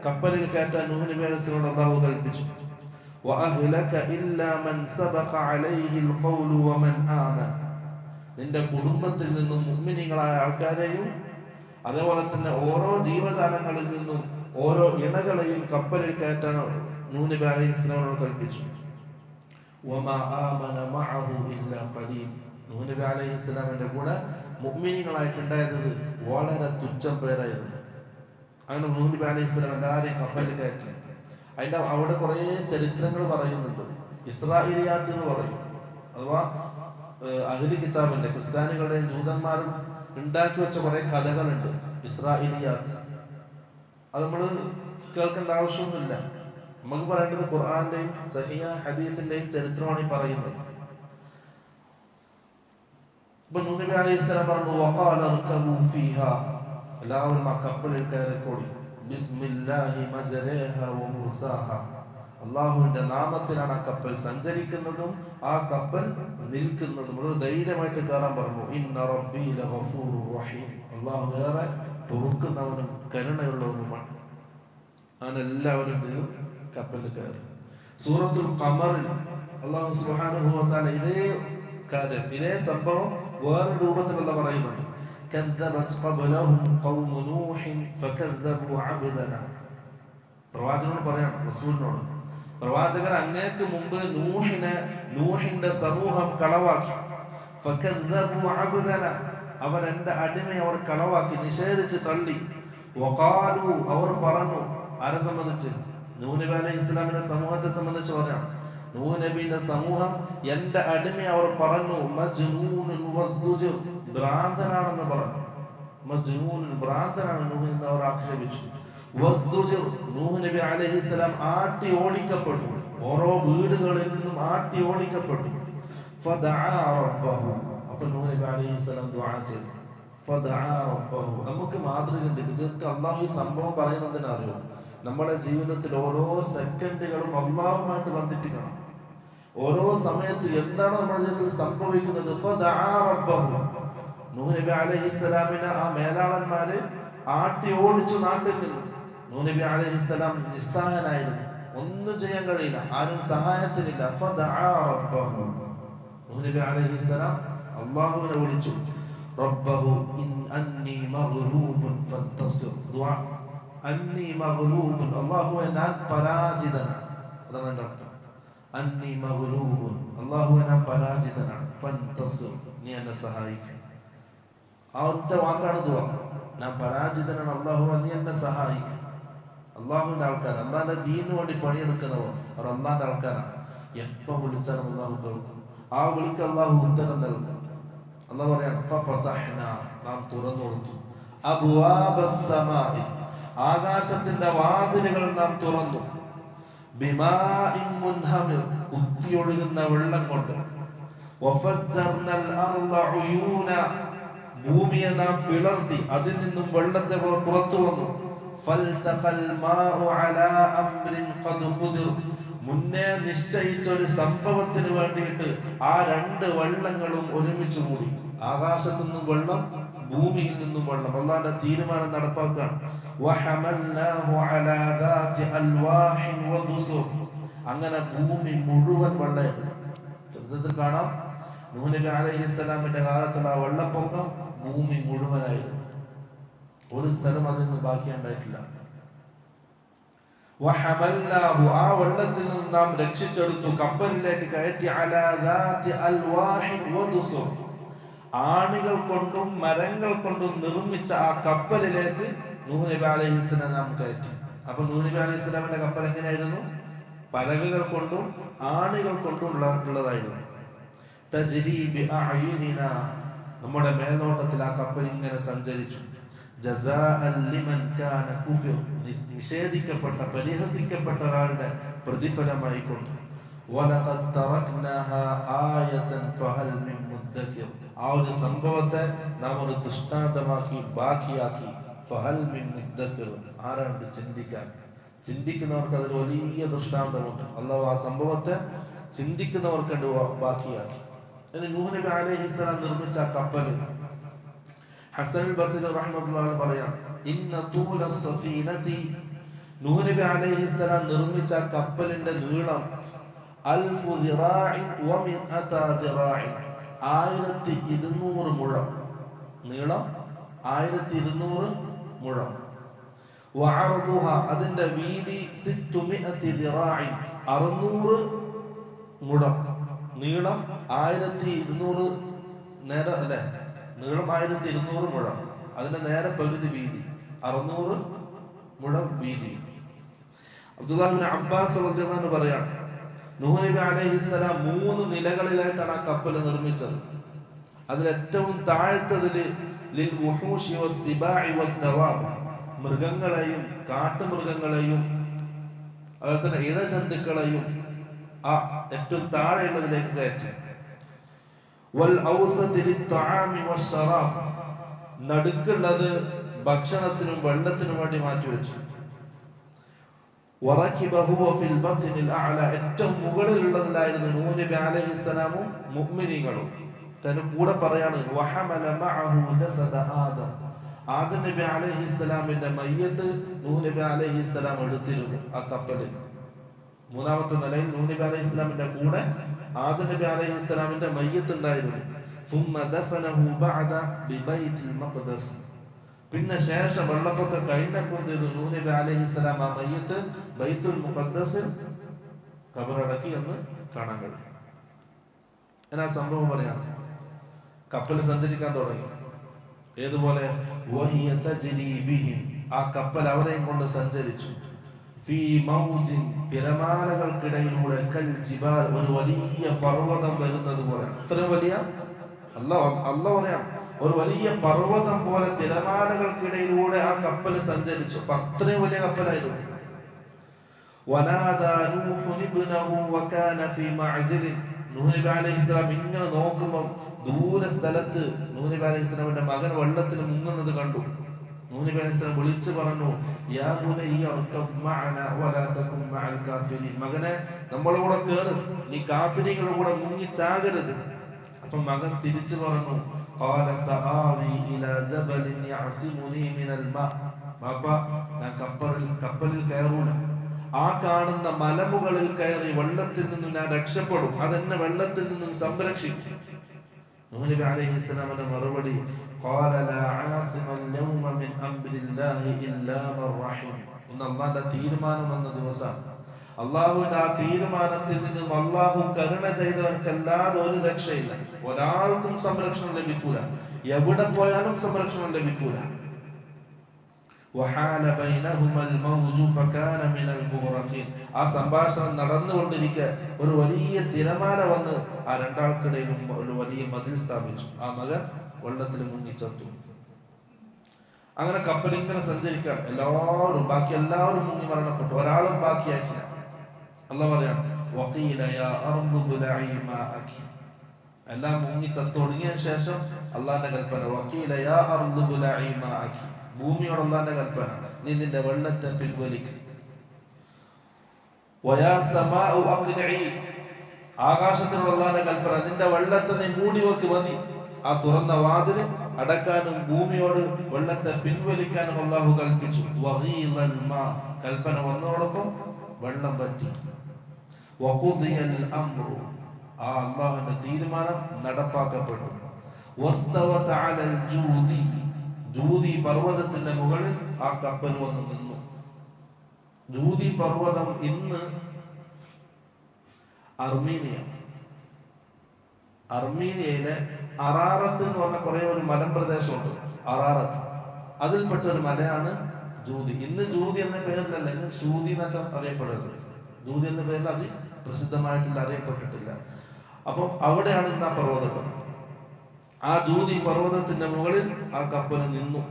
കപ്പലിൽ കയറ്റാൻ നൂഹ് നബി അലൈഹിസ്സലാം അല്ലാഹു കൽപ്പിച്ചു. വഅഹ്ലക ഇല്ലാ മൻ സബഖ അലൈഹിൽ ഖൗലു വമൻ ആമന, നിന്റെ കുടുംബത്തിൽ നിന്നും മുഅ്മിനീങ്ങളായ ആൾക്കാരെയും അതേപോലെ തന്നെ ഓരോ ജീവജാലങ്ങളിൽ നിന്നും ഓരോ ഇണകളെയും കപ്പലിൽ കയറ്റാൻ നൂഹ് നബി അലൈഹിസ്സലാമിനോട് കൽപ്പിച്ചു. വമാ ആമന മഅഹു ഇല്ലാ ഖലീൽ, നൂഹ് നബി അലൈഹിസ്സലാമിന്റെ കൂടെ മുഅ്മിനീങ്ങളായിട്ടുണ്ടായത് വളരെ തുച്ഛം പേരായിരുന്നു. അങ്ങനെ നൂഹ് നബി അലൈഹിസ്സലാം എല്ലാവരെയും കപ്പലിൽ കയറ്റി. അതിന്റെ അവിടെ കുറെ ചരിത്രങ്ങൾ പറയുന്നുണ്ട്. ഇസ്രായേലിയാത്ത് എന്ന് പറയും, അഥവാ അഹ്ലി കിതാബിന്റെ ക്രിസ്ത്യാനികളുടെയും ജൂതന്മാരും ഉണ്ടാക്കി വെച്ച കുറെ കഥകളുണ്ട്, ഇസ്രായേലിയാത്ത്. അത് നമ്മൾ കേൾക്കേണ്ട ആവശ്യമൊന്നുമില്ല. നമുക്ക് പറയേണ്ടത് ഖുർആന്റെയും സഹിഹ ഹദീസിന്റെയും ചരിത്രമാണ് ഈ പറയുന്നത്. ഇപ്പൊ നൂഹ് നബി അലൈഹിസ്സലാം പറഞ്ഞു, വഖാല ഇർകബൂ ഫീഹാ, എല്ലാവരും ആ കപ്പലിൽ കയറിക്കോളി. ബിസ്മില്ലാഹി മജ്റേഹാ വമുർസാഹാ, അല്ലാഹുവിന്റെ നാമത്തിലാണ് ആ കപ്പൽ സഞ്ചരിക്കുന്നതും ആ കപ്പൽ നിൽക്കുന്നതും. ഒരു ധൈര്യമായിട്ട് കയറാൻ പറഞ്ഞു. ഇന്ന റബ്ബീ ലഗഫൂറുർ റഹീം, അല്ലാഹു ഏറെ പൊറുക്കുന്നവനും കരുണയുള്ളവനുമാണ്. അങ്ങനെ എല്ലാവരും കപ്പലിൽ കയറി. സൂറത്തുൽ ഖമറിൽ അല്ലാഹു സുബ്ഹാനഹു വ തആല ഇതേ കാര്യം, ഇതേ സംഭവം വേറെ രൂപത്തിലുള്ള പറയുന്നുണ്ട്. كذبت قبلهم قوم نوح فكذبوا عبدنا. പ്രവാചകനോട് പറയാം, റസൂലിനോട്, പ്രവാചകർ അങ്ങേക്ക് മുമ്പ് നൂഹിന്റെ സമൂഹം കളവാക്കി. فكذبوا عبدنا, അവർ എന്റെ അടിമയെ അവർ കളവാക്കി, നിഷേധിച്ച് തള്ളി. വഖാലു, അവർ പറഞ്ഞു, ആരെ സംബന്ധിച്ച്? നൂഹ് നബി അലൈഹി ഇസ്ലാമിന്റെ സമൂഹത്തെ സംബന്ധിച്ച് പറയാം. നൂഹ് നബിയുടെ സമൂഹം എന്റെ അടിമയെ അവർ പറഞ്ഞു മജ്നൂനുൻ വസ്ദുജർ, ഭ്രാന്തനാണെന്ന് പറഞ്ഞു. മജ്നൂനുൻ, ഭ്രാന്തനാണ് നൂഹ് എന്ന് അവർ ആക്ഷേപിച്ചു. വസ്ദുജർ, നൂഹ് നബി അലൈഹി ഇസ്ലാം ആട്ടി ഓടിക്കപ്പെട്ടു, ഓരോ വീടുകളിൽ നിന്നും ആട്ടി ഓടിക്കപ്പെട്ടു. ഫദഅ റബ്ബഹു, അപ്പോൾ നൂഹ് നബി അലൈഹി ഇസ്ലാം ദുആ ചെയ്തു. ഫദഅ റബ്ബഹു, നമുക്ക് മാതൃകയുണ്ട്. ഇതൊക്കെ അല്ലാഹു ഈ സംഭവം പറയുന്നതിന് അറിയോ? നമ്മുടെ ജീവിതത്തിൽ ഓരോ സെക്കൻഡുകളും അല്ലാഹുമായിട്ട് ബന്ധിപ്പിക്കണം. ഓരോ സമയത്ത് എന്താണ് നമ്മുടെ ജീവിതത്തിൽ സംഭവിക്കുന്നത്? ഫദഅ റബ്ബഹു, നൂഹ് നബി അലൈഹി ഇസ്ലാമിനെ ആ മേലാളന്മാര് ആട്ടി ഓടിച്ചു നാട്ടിൽ നിന്ന്. നൂഹ് നബി അലൈഹി ഇസ്ലാം നിസ്സഹായനായിരുന്നു, ഒന്നും ചെയ്യാൻ കഴിയില്ല, ആരും സഹായത്തിനില്ല. ഫദഅ റബ്ബഹു, നൂഹ് നബി അലൈഹി ഇസ്ലാം അല്ലാഹുവിനെ വിളിച്ചു. റബ്ബഹു ഇൻ അന്നി മഗ്ലൂബുൻ ഫന്തസിർ, ദുആ. അന്നി മഗ്ലൂബുൻ, അല്ലാഹുവേ ഞാൻ പരാജിതനാണ്, അതാണ് എൻ്റെ അർത്ഥം. അന്നി മഗ്ലൂബുൻ, അല്ലാഹുവേ ഞാൻ പരാജിതനാണ്. ഫന്തസിർ, നീ എന്നെ സഹായിക്കും. ആ ഒറ്റ വാക്കാണ് ദുആ. ഞാൻ പരാജിതനാണ്, അല്ലാഹുവേ നീ എന്നെ സഹായിക്കും. അല്ലാഹുവിന്റെ ആൾക്കാർ, അല്ലാഹുവിന്റെ ദീനിന് വേണ്ടി പണിയെടുക്കുന്നവർ, അവർ അല്ലാഹുവിന്റെ ആൾക്കാരാണ്. എപ്പോ വിളിച്ചാലും അല്ലാഹു കേൾക്കും. ആ വിളിക്ക് അല്ലാഹു ഉത്തരം നൽകും. അല്ലാഹു പറയാണ് ഫഫതഹ്നാ, നാം തുറന്നു കൊടുത്തു. അബ്വാബസ് സമാഇ, ആകാശത്തിന്റെ വാതിലുകൾ നാം തുറന്നു. ബിമാഇൻ മുൻഹമിർ, കുത്തിയൊഴുകുന്ന വെള്ളം കൊണ്ട്. വഫജ്ജർനൽ അർള ഉയൂന, ഭൂമിയെ നാം പിളർത്തി, അതിൽ നിന്നും വെള്ളത്തെ പുറത്തു വന്നു. ഫൽതഖൽ മാഉ അലാ അംറിൻ ഖദ് ഖുദിർ, മുന്നേ നിശ്ചയിച്ച ഒരു സംഭവത്തിന് വേണ്ടിയിട്ട് ആ രണ്ട് വെള്ളങ്ങളും ഒരുമിച്ച് കൂടി. ആകാശത്തു നിന്നും വെള്ളം, ഭൂമിയിൽ നിന്നും വെള്ളം. അല്ലാഹുവിന്റെ തീരുമാനം നടപ്പാക്കുകയാണ്. വഹമൽനാഹു അലാ ദാതി അൽവാഹിൻ വദുസുർ, അങ്ങനെ ഭൂമി മുഴുവൻ വെള്ളമായിരുന്നു. ചരിത്രത്തിൽ കാണാം, നൂഹ് നബി അലൈഹിസ്സലാമിന്റെ കാലത്തുള്ള ആ വെള്ളപ്പൊക്കം ഭൂമി മുഴുവനായിരുന്നു, ഒരു സ്ഥലം അതിൽ നിന്ന് ബാക്കിയുണ്ടായിട്ടില്ല. വഹമൽനാഹു, ആ വെള്ളത്തിൽ നിന്ന് നാം രക്ഷിച്ചെടുത്തു, കപ്പലിലേക്ക് കയറ്റി. അലാ ദാതി അൽവാഹിൻ വദുസുർ, ആണികൾ കൊണ്ടും മരങ്ങൾ കൊണ്ടും നിർമ്മിച്ച ആ കപ്പലിലേക്ക് നൂഹ് നബി അലൈഹിസ്സലാം നാം കയറ്റി. അപ്പൊ നൂഹ് നബി അലൈഹിസ്സലാമിന്റെ കപ്പൽ എങ്ങനെയായിരുന്നു? പലകകൾ കൊണ്ടും ആണികൾ കൊണ്ടും ഉള്ളതായിരുന്നു. തജ്രി ബിഅഅ്യുനിനാ, നമ്മുടെ മേൽനോട്ടത്തിൽ ആ കപ്പൽ ഇങ്ങനെ സഞ്ചരിച്ചു. ജസാഅൻ ലിമൻ കാന കുഫിർ, നിഷേധിക്കപ്പെട്ട, പരിഹസിക്കപ്പെട്ട ഒരാളുടെ പ്രതിഫലമായി കൊണ്ട്. വലഖദ് തറക്നാഹാ ആയതൻ ഫഹൽ മിൻ മുദ്ദക്കിർ, ആ ഒരു സംഭവത്തെ നാം ഒരു ദൃഷ്ടാന്തമാക്കി, ബാക്കിയാക്കി. ഫഹൽ മിൻ മുദ്ദക്കിർ, ആരാണ്ട് ചിന്തിക്കാൻ? ചിന്തിക്കുന്നവർക്ക് അതിൽ വലിയ ദൃഷ്ടാന്തമുണ്ട്. അല്ലാഹു ആ സംഭവത്തെ ചിന്തിക്കുന്നവർക്ക് ബാക്കിയാക്കി. നൂഹ് നബി അലൈഹിസ്സലാം നിർമ്മിച്ച ആ കപ്പൽ, ഹസൻ ബസ്രി റഹ്മത്തുള്ളാഹി പറയാം, ഇന്ന തൂല സഫീനതി, നൂഹ് നബി അലൈഹിസ്സലാം നിർമ്മിച്ച കപ്പലിന്റെ നീളം 1000 ദിറാഇൻ വമിഅത ദിറാഇൻ, 1200 മുഴം നീളം, 1200 മുഴം. വഅർദുഹ, അതിന്റെ വീതി 600 ദിറാഇൻ, 600 മുഴം. നീളം 1200 നേരെ അല്ലെ, നീളം 1200 മുഴം, അതിന്റെ നേരെ പകുതി വീതി 600 മുഴം വീതി. അബ്ദുല്ലാഹ് ഇബ്നു അബ്ബാസ് റളിയല്ലാഹു അൻഹു പറയാണ്, നൂഹ് നബി അലൈഹിസ്സലാം 3 നിലകളിലായിട്ടാണ് ആ കപ്പൽ നിർമ്മിച്ചത്. അതിൽ ഏറ്റവും താഴത്തതിൽ ലിൽ വുഹൂഷി വസ്സിബാഇ വദ്ദവാബ്, മൃഗങ്ങളെയും കാട്ടുമൃഗങ്ങളെയും അതുപോലെ തന്നെ ഇഴജന്തുക്കളെയും ആ ഏറ്റവും താഴെയുള്ളതിലേക്ക് കയറ്റി. വൽ ഔസതി ലിത്ത്അാമി വശ്ശറാബ്, നടുക്കുള്ളത് ഭക്ഷണത്തിനും വെള്ളത്തിനും വേണ്ടി മാറ്റിവെച്ചു. വറകിബഹു ഫിൽ ബത്നിൽ അഅല, ഏറ്റവും മുകളിലുള്ളതിലായിരുന്നു നൂഹ് നബി അലൈഹിസ്സലാമും മുഅ്മിനീങ്ങളും. തന്നെ കൂടെ പറയാണ് വഹമല മഅഹു ജസദ ആദം, ആദം നബി അലൈഹിസ്സലാമിന്റെ മയ്യത്ത് നൂഹ് നബി അലൈഹിസ്സലാം എടുത്തിരുന്നു ആ കപ്പലിൽ. മൂന്നാമത്തെ നിലയിൽ നൂഹ് നബി അലൈഹിസ്സലാമിന്റെ കൂടെ ആദം നബി അലൈഹിസ്സലാമിന്റെ മയ്യത്ത് ഉണ്ടായിരുന്നു. ثم دفنه بعد ببيت المقدس. പിന്നെ ശേഷം വെള്ളപ്പൊക്കം കഴിഞ്ഞപ്പോൾ നൂഹ് നബി അലൈഹിസ്സലാം ആ മയ്യത്ത് ബൈത്തുൽ മുഖദ്ദസിൽ ഖബറടക്കി എന്ന് കാണാൻ കഴിയും. എന്നാ സംഭവം പറയാം. കപ്പൽ സഞ്ചരിക്കാൻ തുടങ്ങി. ഏതുപോലെ ആ കപ്പൽ അവരെയും കൊണ്ട് സഞ്ചരിച്ചു. തിരമാലകൾക്കിടയിലൂടെ ഒരു വലിയ പർവ്വതം വരുന്നത് പോലെ, അത്രയും വലിയ അല്ല പറയാം, ഒരു വലിയ പർവ്വതം പോലെ തിരമാലകൾക്കിടയിലൂടെ ആ കപ്പൽ സഞ്ചരിച്ചു. അപ്പൊ അത്രയും വലിയ കപ്പലായിരുന്നു. നൂഹ് നബി അലൈഹിസ്സലാം ഇങ്ങനെ നോക്കുമ്പോൾ ദൂരെ സ്ഥലത്ത് നൂഹ് നബി അലൈഹിസ്സലാമിന്റെ മകൻ വെള്ളത്തിൽ മുങ്ങുന്നത് കണ്ടു. നൂഹ് നബി അലൈഹിസ്സലാം വിളിച്ചു പറഞ്ഞു, യാ ബുനയ്യ അർകബ് മഅനാ വലാ തകും മഅൽ കാഫിരീൻ. മകനെ, നമ്മളെ കൂടെ കേറ്, നീ കാഫിരീങ്ങളുടെ കൂടെ മുങ്ങി ചാകരുത്. അപ്പോൾ മകൻ തിരിച്ചു പറഞ്ഞു, ഖാല സആവി ഇലാ ജബലിൻ യഅസിമുനി മിനൽ മാ. ബാപ്പ, ഞാൻ കപ്പലിൽ കയറൂല. ആ കാണുന്ന മലമുകളിൽ കയറി വെള്ളത്തിൽ നിന്നും ഞാൻ രക്ഷപ്പെടും, അതെന്നെ വെള്ളത്തിൽ നിന്നും സംരക്ഷിക്കും. നൂഹ് നബി അലൈഹിസ്സലാമിന്റെ മറുപടി, ഖാല ലാ ആസിമൽ യൗമ മിൻ അംരില്ലാഹി ഇല്ലാ മൻ റഹിം. ഇന്ന് അല്ലാഹുവിന്റെ തീരുമാനം വന്ന ദിവസമാണ്. അല്ലാഹുവിന്റെ ആ തീരുമാനത്തിൽ നിന്നും അല്ലാഹു കരുണ ചെയ്തവർക്കല്ലാതെ ഒരു രക്ഷയില്ല. ഒരാൾക്കും സംരക്ഷണം ലഭിക്കൂല, എവിടെ പോയാലും സംരക്ഷണം ലഭിക്കൂല. ആ സംഭാഷണം നടന്നുകൊണ്ടിരിക്കെ ഒരു വലിയ തിരമാല വന്ന് ആ രണ്ടാൾക്കിടയിലും ഒരു വലിയ മതിൽ സ്ഥാപിച്ചു. ആ മകൻ വെള്ളത്തിൽ മുങ്ങിച്ചത്തു. അങ്ങനെ കപ്പലിങ്ങനെ സഞ്ചരിക്കാൻ ബാക്കി എല്ലാവരും മുങ്ങി മരണപ്പെട്ടു, ഒരാളും ബാക്കിയായിട്ടില്ല. അല്ലാഹു പറയാണ്, എല്ലാം മുങ്ങി ചത്തൊടുങ്ങിയതിനു ശേഷം അള്ളാന്റെ കൽപ്പന, ഭൂമിയോട് അള്ളാന്റെ കൽപ്പന, നീ നിന്റെ വെള്ളത്തെ പിൻവലിക്കും. ആകാശത്തിനുള്ള അള്ളാന്റെ കൽപ്പന, നിന്റെ വെള്ളത്തെ നീ മൂടി വെക്ക് മതി. ആ തുറന്ന വാതില് അടക്കാനും ഭൂമിയോട് വെള്ളത്തെ പിൻവലിക്കാനും അള്ളാഹു കൽപ്പിച്ചു. കൽപ്പന വന്നതോടൊപ്പം വെള്ളം പറ്റി. ആ അള്ളാഹുവിന്റെ തീരുമാനം നടപ്പാക്കപ്പെട്ടു. ജൂദി പർവ്വതത്തിന്റെ മുകളിൽ ആ കപ്പൽ വന്ന് നിന്നു. ജൂദി പർവ്വതം ഇന്ന് അർമീനിയയിലെ അറാറത്ത് എന്ന് പറഞ്ഞ കുറെ ഒരു മലമ്പ്രദേശമുണ്ട്. അറാറത്ത്, അതിൽപ്പെട്ട ഒരു മലയാണ് ജൂദി. ഇന്ന് ജൂദി എന്ന പേരിലല്ല, ഇന്ന് ശൂദി എന്നൊക്കെ അറിയപ്പെടുന്നത്. ജൂദി എന്ന പേരിൽ അത് പ്രസിദ്ധമായിട്ടില്ല, അറിയപ്പെട്ടിട്ടില്ല. അപ്പം അവിടെയാണ് ഇന്ന് ആ പർവ്വതം. ആ ജൂദി പർവ്വതത്തിന്റെ മുകളിൽ ആ കപ്പൽ നിന്നു.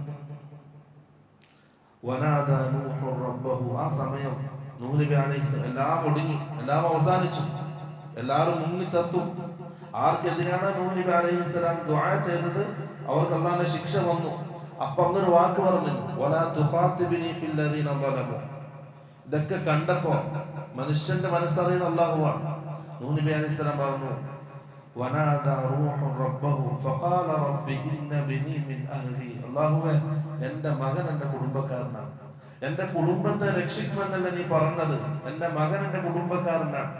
ആ സമയം നൂഹ് നബി അലൈഹിസ്സലാം എല്ലാം ഒടുങ്ങി, എല്ലാം അവസാനിച്ചു, എല്ലാവരും മുങ്ങി ചത്തു. ആർക്കെതിരാണ് നൂഹ് നബി അലൈഹിസ്സലാം ദുആ ചെയ്തത്? അവർക്ക് അല്ലാഹുവിന്റെ ശിക്ഷ വന്നു. അപ്പൊ അങ്ങൊരു വാക്ക് പറഞ്ഞു, വലാ തുഖാതിബിനി ഫില്ലദീന ളലമു. ഇതൊക്കെ കണ്ടപ്പോ മനുഷ്യന്റെ മനസ്സറിയുന്ന അല്ലാഹുവാണ്. നൂഹ് നബി അലൈഹിസ്സലാം പറഞ്ഞു, വനാദാ റൂഹു റബ്ബഹു ഫഖാല റബ്ബി ഇന്ന ബനി മിൻ അഹ്ലി. അല്ലാഹുവേ, എന്റെ മകൻ എന്റെ കുടുംബക്കാരനാണ്, എന്റെ കുടുംബത്തെ രക്ഷിക്കുമെന്നല്ല നീ പറഞ്ഞത്, എന്റെ മകൻ എന്റെ കുടുംബക്കാരനാണ്.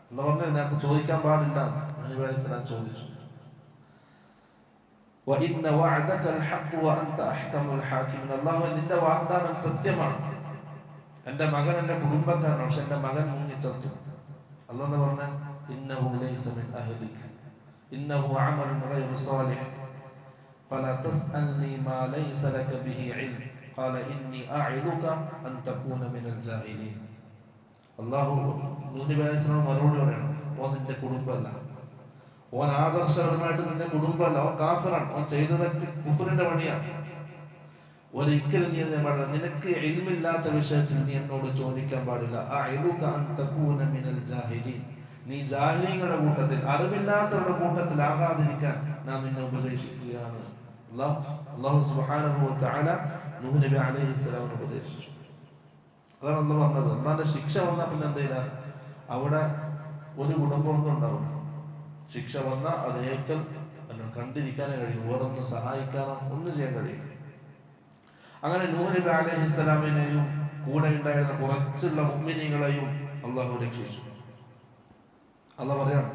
അല്ലാഹു പറഞ്ഞു, നേരത്തെ ചോദിക്കാൻ പാടില്ല. നബി അലൈഹിസ്സലാം ചോദിച്ചു. വഇന്ന വഅദകൽ ഹഖ് വഅൻത അഹ്കമുൽ ഹാകിമീൻ. അല്ലാഹുവേ, നിന്റെ വാഗ്ദാനം സത്യമാണ്, എന്റെ മകൻ എന്റെ കുടുംബക്കാരനാണ്, പക്ഷെ എന്റെ മകൻ മുങ്ങിച്ചത്തു. അല്ലാഹു പറഞ്ഞു, ഇന്നഹു ലൈസ മിൻ അഹ്ലിക ഇന്നഹു അമലുൻ ഗൈറു സാലിഹ് ഫലാ തസ്അൽനി മാ ലൈസ ലക ബിഹി ഇൽം ഖാല ഇന്നി അഇദുക അൻ തകൂന മിനൽ ജാഹിലീൻ. അല്ലാഹു നൂഹ് നബി അലൈഹിസ്സലാം മറുപടി പറയാണ്, ഓൻ നിന്റെ കുടുംബമല്ല, ഓൻ ആദർശപരമായിട്ട് നിന്റെ കുടുംബമല്ല, ഓൻ കാഫിറാണ്, ഓൻ ചെയ്തതൊക്കെ കുഫറിന്റെ പണിയാണ്. ഒരിക്കലും നീ എന്താ പാടില്ല, നിനക്ക് ഇൽമില്ലാത്ത വിഷയത്തിൽ നീ എന്നോട് ചോദിക്കാൻ പാടില്ല. അഇദുക അൻ തകൂന മിനൽ ജാഹിലീൻ, നീ ജാഹിലീങ്ങളുടെ കൂട്ടത്തിൽ, അറിവില്ലാത്തവരുടെ കൂട്ടത്തിൽ ആകാതിരിക്കാൻ ഞാൻ നിന്നെ ഉപദേശിക്കുകയാണ്. അല്ലാഹു സുബ്ഹാനഹു വ തആല നൂഹ് നബി അലൈഹിസ്സലാമിനെ ഉപദേശിച്ചു. അതാണ് അല്ലാഹു പറഞ്ഞത്. അല്ലാഹുവിന്റെ ശിക്ഷ വന്നാൽ പിന്നെ എന്തില്ല, അവിടെ ഒരു കുടുംബമൊന്നും ഉണ്ടാവില്ല. ശിക്ഷ വന്നാൽ അത് ഏക്കൽ കണ്ടിരിക്കാനേ കഴിയും, വേറൊന്നും സഹായിക്കാനോ ഒന്നും ചെയ്യാൻ കഴിയില്ല. അങ്ങനെ നൂഹ് നബി അലൈഹിസ്സലാമിനെയും കൂടെ ഉണ്ടായിരുന്ന കുറച്ചുള്ള മുഅ്മിനീങ്ങളെയും അള്ളാഹു രക്ഷിച്ചു. അള്ളാഹ് പറയാണ്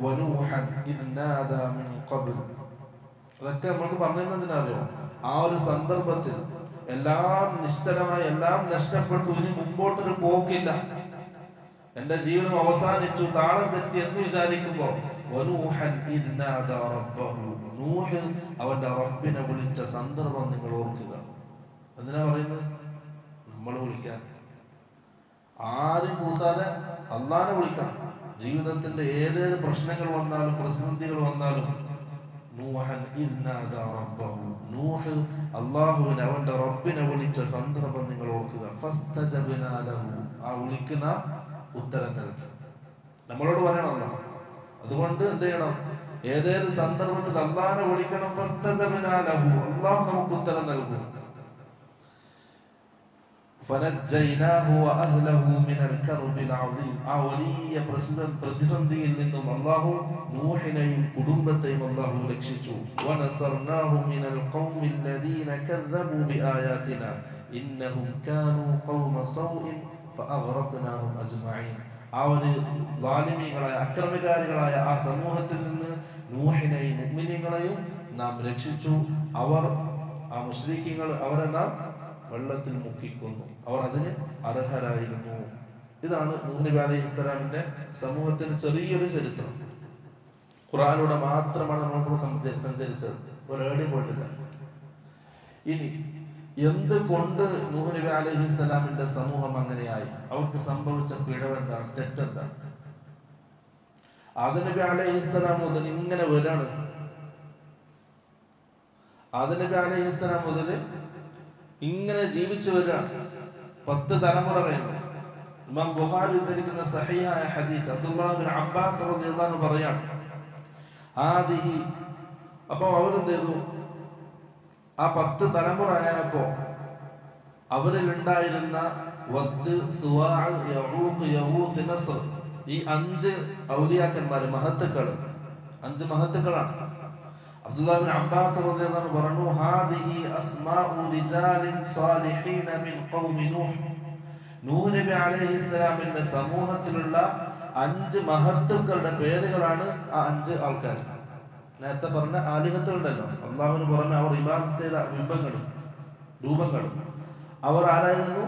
വനൂഹൻ ഇദ് നാദാ മിൻ ഖബ്ൽ. അതൊക്കെ നമുക്ക് പറഞ്ഞതിനറിയോ, ആ ഒരു സന്ദർഭത്തിൽ എല്ലാം നിശ്ചലമായി, എല്ലാം നഷ്ടപ്പെട്ടു, ഇനി മുമ്പോട്ടൊരു പോക്കില്ല, എന്റെ ജീവിതം അവസാനിച്ചു, താളം തെറ്റി എന്ന് വിചാരിക്കുമ്പോ വനൂഹൻ ഇദ് നാദാ റബ്ബഹു, നൂഹ് അവന്റെ റബ്ബിനെ വിളിച്ച സന്ദർഭം നിങ്ങൾ ഓർക്കുക. എന്തിനാ പറയുന്നത്? നമ്മൾ വിളിക്കാൻ, ആരും കൂസാതെ അള്ളാനെ വിളിക്കണം. ജീവിതത്തിന്റെ ഏതേത് പ്രശ്നങ്ങൾ വന്നാലും പ്രതിസന്ധികൾ വന്നാലും നൂഹൻ ഇദ് നാദാ റബ്ബഹു, നൂഹ് അല്ലാഹുവിനെ അവന്റെ റബ്ബിനെ വിളിച്ച സന്ദർഭം നിങ്ങൾ ഓർക്കുക. ഫസ്തജബ്നാ ലഹു, ആ വിളിക്കുന്ന ഉത്തരം നൽകി. നമ്മളോട് പറയണമല്ലോ. അതുകൊണ്ട് എന്ത് ചെയ്യണം? ഏതേത് സന്ദർഭത്തിൽ അള്ളാഹനെ വിളിക്കണം. ഫസ്തജബ്നാ ലഹു, അള്ളാഹു നമുക്ക് ഉത്തരം നൽകും. ഫനജ്ജൈനാഹു വഅഹ്ലഹു മിനൽ കർബിൽ അദീം, ആ വലിയ പ്രതിസന്ധിയിൽ നിന്നും അല്ലാഹു നൂഹിനെയും കുടുംബത്തെയും അല്ലാഹു രക്ഷിച്ചു. വനസർനാഹു മിനൽ ഖൗമിൽ ലദീന കദ്ദബൂ ബിആയാതിനാ ഇന്നഹും കാനൂ ഖൗമ സൗഇൻ ഫഅഗ്റഖ്നാഹും അജ്മഈൻ. ആ ഒരു ളാലിമീങ്ങളായ അക്രമകാരികളായ ആ സമൂഹത്തിൽ നിന്ന് നൂഹിനെയും മുഅ്മിനീങ്ങളെയും നാം രക്ഷിച്ചു. അവർ ആ മുശ്രിക്കീങ്ങൾ അവരെ നാം വെള്ളത്തിൽ മുക്കിക്കൊന്നു. അവർ അതിന് അർഹരായിരുന്നു. ഇതാണ് നൂഹ് നബി അലൈഹിസ്സലാമിന്റെ സമൂഹത്തിന് ചെറിയൊരു ചരിത്രം. ഖുർആനിലൂടെ മാത്രമാണ് നമ്മൾ സഞ്ചരിച്ചത്, ഒരേടിയും പോയിട്ടില്ല. ഇനി എന്തുകൊണ്ട് നൂഹ് നബി അലൈഹിസ്സലാമിന്റെ സമൂഹം അങ്ങനെയായി? അവർക്ക് സംഭവിച്ച പിഴവെന്താണ്, തെറ്റെന്താണ്? ആദം നബി അലൈഹിസ്സലാം മുതൽ ഇങ്ങനെ വരാണ്. ആദം നബി അലൈഹിസ്സലാം മുതൽ ഇങ്ങനെ ജീവിച്ചു വരികയാണ്. 10 തലമുറ കഴിഞ്ഞു. ഇമാം ബുഖാരി ഉദ്ധരിക്കുന്ന സഹീഹായ ഹദീസ് അബ്ദുല്ലാഹ് ബിൻ അബ്ബാസ് റളിയല്ലാഹു അൻഹു പറയാണ്, ആദിഹി, അപ്പോൾ അവരെന്ത് ചെയ്തു? ആ 10 തലമുറ ആയപ്പോ അവരിൽ ഉണ്ടായിരുന്ന വദ്, സുവാഅ്, യഊഖ്, യഊത്ത്, നസ്ർ, ഈ 5 ഔലിയാക്കന്മാർ, മഹത്തുക്കൾ, 5 മഹത്തുക്കളാണ്. അബ്ദുല്ലാഹ് ബിൻ അബ്ബാസ് റളിയല്ലാഹു അൻഹു പറഞ്ഞു, ഹാദിഹി അസ്മാഉ റിജാലിൻ സാലിഹീന മിൻ ഖൗമി നൂഹ്. നൂഹ് നബി അലൈഹിസ്സലാമിന്റെ സമൂഹത്തിലുള്ള 5 മഹത്തുക്കളുടെ പേരുകളാണ് ആ 5 ആൾക്കാർ. നേരത്തെ പറഞ്ഞ ആലിഹത്തുണ്ടല്ലോ, അള്ളാഹുവിന് പുറമെ അവർ ഇബാദത്ത് ചെയ്ത ബിംബങ്ങളും രൂപങ്ങളും, അവർ ആരായിരുന്നു?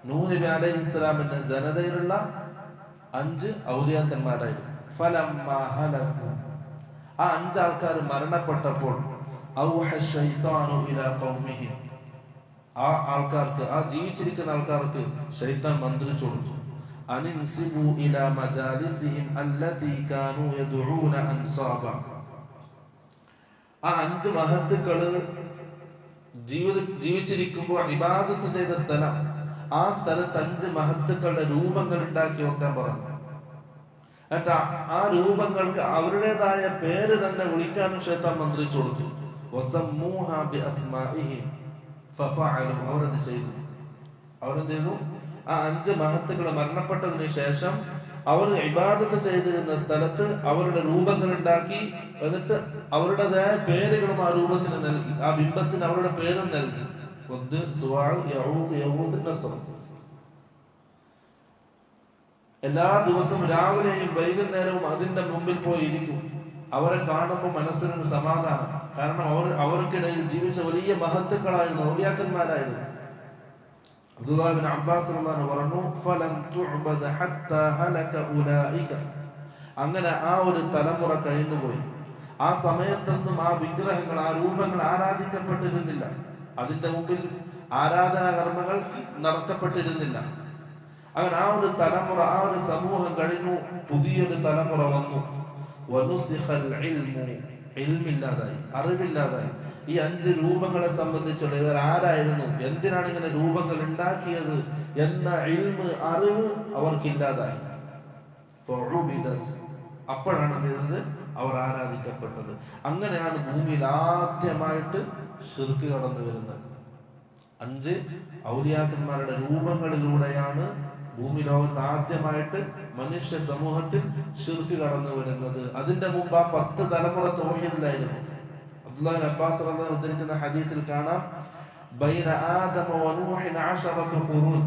നൂഹ് നബി അലൈഹിസ്സലാമിന്റെ ജനതയിലുള്ള 5 ഔലിയാക്കന്മാരായിരുന്നു. ഫലമ്മാ ഹലകു, ആ 5 ആൾക്കാർ മരണപ്പെട്ടപ്പോൾ ഔഹ ശൈത്താനു ഇലാ ഖൗമിഹിം, ആ ആൾക്കാർക്ക്, ആ ജീവിച്ചിരിക്കുന്ന ആൾക്കാർക്ക് ശൈത്താൻ മന്ത്രിച്ചു കൊടുത്തു. അനിൻസിബു ഇലാ മജാലിസിഹിം അല്ലതി കാനൂ യദ്ഊന അൻസാബ. ആ 5 മഹത്തുക്കള് ജീവിച്ചിരിക്കുമ്പോൾ ഇബാദത്ത് ചെയ്ത സ്ഥലം, ആ സ്ഥലത്ത് 5 മഹത്തുക്കളുടെ രൂപങ്ങൾ ഉണ്ടാക്കി വെക്കാൻ പറഞ്ഞു. എന്നിട്ട് ആ രൂപങ്ങൾക്ക് അവരുടേതായ പേര് തന്നെ വിളിക്കാനും ശൈത്താൻ മന്ത്രിച്ചു കൊടുത്തു. വസമ്മൂഹാ ബിഅസ്മാഇഹിം ഫഫഅലു, അവരത് ചെയ്തു. അവരെന്ത് ചെയ്തു? ആ 5 മഹത്തുക്കൾ മരണപ്പെട്ടതിന് ശേഷം അവർ ഇബാദത്ത് ചെയ്തിരുന്ന സ്ഥലത്ത് അവരുടെ രൂപങ്ങൾ ഉണ്ടാക്കി, എന്നിട്ട് അവരുടേതായ പേരുകളും ആ രൂപത്തിന് നൽകി, ആ ബിംബത്തിന് അവരുടെ പേരും നൽകി. വദ്, സുവാഅ്, യഊഖ്, യഊത്ത്, നസ്ർ. എല്ലാ ദിവസവും രാവിലെയും വൈകുന്നേരവും അതിന്റെ മുമ്പിൽ പോയി ഇരിക്കും. അവരെ കാണുമ്പോൾ മനസ്സിനൊരു സമാധാനം. കാരണം അവർക്കിടയിൽ ജീവിച്ച വലിയ മഹത്തുക്കളായിരുന്നു, ഔലിയാക്കന്മാരായിരുന്നു. അബ്ദുല്ലാഹ് ബിൻ അബ്ബാസ് റളിയല്ലാഹു അൻഹു പറഞ്ഞു, ഫലം തുഅബദ ഹത്താ ഹലക ഉലൈക. അങ്ങനെ ആ ഒരു തലമുറ കഴിഞ്ഞുപോയി. ആ സമയത്തൊന്നും ആ വിഗ്രഹങ്ങൾ, ആ രൂപങ്ങൾ ആരാധിക്കപ്പെട്ടിരുന്നില്ല. അതിന്റെ മുമ്പിൽ ആരാധനാ കർമ്മങ്ങൾ നടക്കപ്പെട്ടിരുന്നില്ല. അങ്ങനെ ആ ഒരു തലമുറ, ആ ഒരു സമൂഹം കഴിഞ്ഞു. പുതിയൊരു തലമുറ വന്നു. വനുസിഖൽ ഇൽമു, ഇൽമില്ലാതായി, അറിവില്ലാതായി. ഈ 5 രൂപങ്ങളെ സംബന്ധിച്ചുള്ള ഇവർ ആരായിരുന്നു, എന്തിനാണ് ഇങ്ങനെ രൂപങ്ങൾ ഉണ്ടാക്കിയത് എന്ന ഇൽമ്, അറിവ് അവർക്കില്ലാതായി. അപ്പോഴാണ് ചെയ്തത്, അവർ ആരാധിക്കപ്പെട്ടത്. അങ്ങനെയാണ് ഭൂമിയിൽ ആദ്യമായിട്ട് ശിർക്ക് കടന്നു വരുന്നത്. 5 ഔലിയാക്കന്മാരുടെ രൂപങ്ങളിലൂടെയാണ് ഭൂമി ലോകത്ത് ആദ്യമായിട്ട് മനുഷ്യ സമൂഹത്തിൽ ശിർക്ക് കടന്നു വരുന്നത്. അതിന്റെ മുമ്പ് ആ 10 തലമുറ തൗഹീദിലായിരുന്നു. അബ്ദുല്ലാഹ് ബിൻ അബ്ബാസ് റളിയല്ലാഹു അൻഹു ഉദ്ധരിക്കുന്ന ഹദീസിൽ കാണാം, ബൈന ആദമ വനൂഹിൻ 10 ഖുറൂൻ.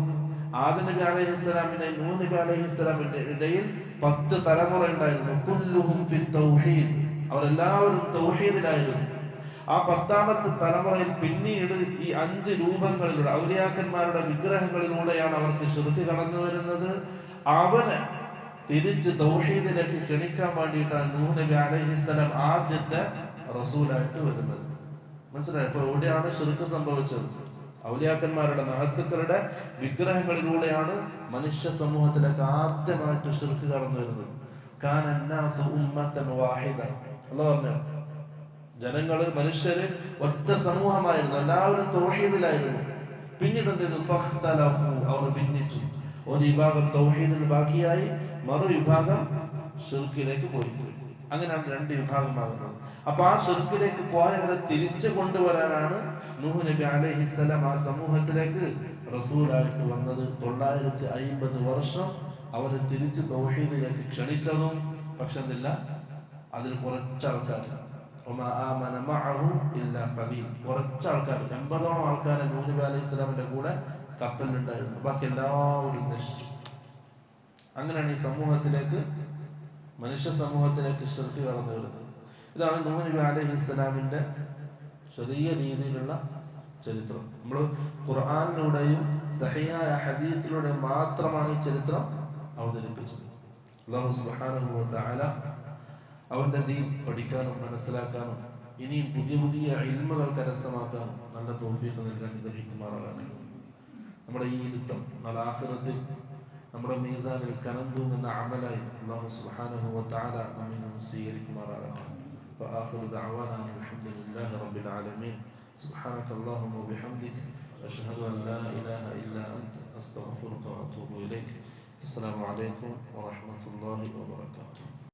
ആദം നബി അലൈഹിസ്സലാമിന്റെ നൂഹ് നബി അലൈഹിസ്സലാമിന്റെ ഇടയിൽ 10 തലമുറ ഉണ്ടായിരുന്നു. കുല്ലുഹും ഫി തൗഹീദ്, അവരെല്ലാവരും തൗഹീദിലായിരുന്നു. ആ 10ാമത്തെ തലമുറയിൽ പിന്നീട് ഈ 5 രൂപങ്ങളിലൂടെ, ഔലിയാക്കന്മാരുടെ വിഗ്രഹങ്ങളിലൂടെയാണ് അവർക്ക് ശിർക്ക് കടന്നു വരുന്നത്. അവനെ തിരിച്ച് തൗഹീദിലേക്ക് ക്ഷണിക്കാൻ വേണ്ടിയിട്ടാണ് നൂഹ് നബി അലൈഹിസ്സലാം ആദ്യത്തെ റസൂലായിട്ട് വരുന്നത്. മനസ്സിലായി? ഇപ്പൊ എവിടെയാണ് ശിർക്ക് സംഭവിച്ചത്? ഔലിയാക്കന്മാരുടെ മഹത്തുക്കളുടെ വിഗ്രഹങ്ങളിലൂടെയാണ് മനുഷ്യ സമൂഹത്തിലേക്ക് ആദ്യമായിട്ട് ശിർക്ക് കടന്നു വരുന്നത്. കാനന്നാസു ഉമ്മത്തൻ വാഹിദ. അല്ലാഹു പറഞ്ഞു, ജനങ്ങള്, മനുഷ്യര് ഒറ്റ സമൂഹമായിരുന്നു, എല്ലാവരും തൗഹീദിലായിരുന്നു. പിന്നീട് എന്ത് ചെയ്തു? ഫഖ്തലഫു, അവർ ഭിന്നിച്ചു. ഒരു വിഭാഗം തൗഹീദിൽ ബാക്കിയായി, മറുവിഭാഗം ശിർക്കിലേക്ക് പോയി. അങ്ങനെയാണ് 2 വിഭാഗമാകുന്നത്. അപ്പൊ ആ ശിർക്കിലേക്ക് പോയവരെ തിരിച്ചു കൊണ്ടുവരാനാണ് നൂഹ് നബി അലൈഹിസ്സലാം ആ സമൂഹത്തിലേക്ക് റസൂലായിട്ട് വന്നത്. 950 വർഷം അവരെ തിരിച്ച് തൗഹീദിലേക്ക് ക്ഷണിച്ചതും. പക്ഷെ എന്തില്ല, അതിൽ കുറച്ച് ആൾക്കാർ, കുറച്ച് ആൾക്കാർ, 80ഓളം ആൾക്കാരെ നൂഹ് നബി അലൈഹിസ്സലാമിന്റെ കൂടെ കപ്പലിലുണ്ടായിരുന്നു. ബാക്കി എല്ലാവരും നശിച്ചു. അങ്ങനെയാണ് ഈ സമൂഹത്തിലേക്ക്, മനുഷ്യ സമൂഹത്തിലേക്ക് ശിർക്ക് കടന്നു വരുന്നത്. ഇതാണ് നൂഹ് നബി അലൈഹിസ്സലാമിന്റെ ചെറിയ രീതിയിലുള്ള ചരിത്രം. നമ്മൾ ഖുർആനിലൂടെയും സഹിഹായ ഹദീസിലൂടെയും മാത്രമാണ് ഈ ചരിത്രം അവതരിപ്പിച്ചത്. അല്ലാഹു സുബ്ഹാനഹു വ തആല അവന്റെ ദീൻ പഠിക്കാനും മനസ്സിലാക്കാനും ഇനിയും പുതിയ പുതിയ ഇൽമുകൾ കരസ്ഥമാക്കാനും നല്ല തൗഫീഖ് നൽകാൻ അനുഗ്രഹിക്കുമാറാകട്ടെ. നമ്മുടെ ഈ ഇരുത്തം നാളെ ആഖിറത്തിൽ നമ്മുടെ മീസാനിൽ കനം തൂങ്ങുന്ന അമലായി അല്ലാഹു സുബ്ഹാനഹു വ തആല നമ്മിൽ നിന്ന് സ്വീകരിക്കുമാറാകട്ടെ. وآخر دعوانا الحمد لله رب العالمين. سبحانك اللهم وبحمدك أشهد أن لا إله إلا أنت أستغفرك وأتوب إليك. السلام عليكم ورحمة الله وبركاته.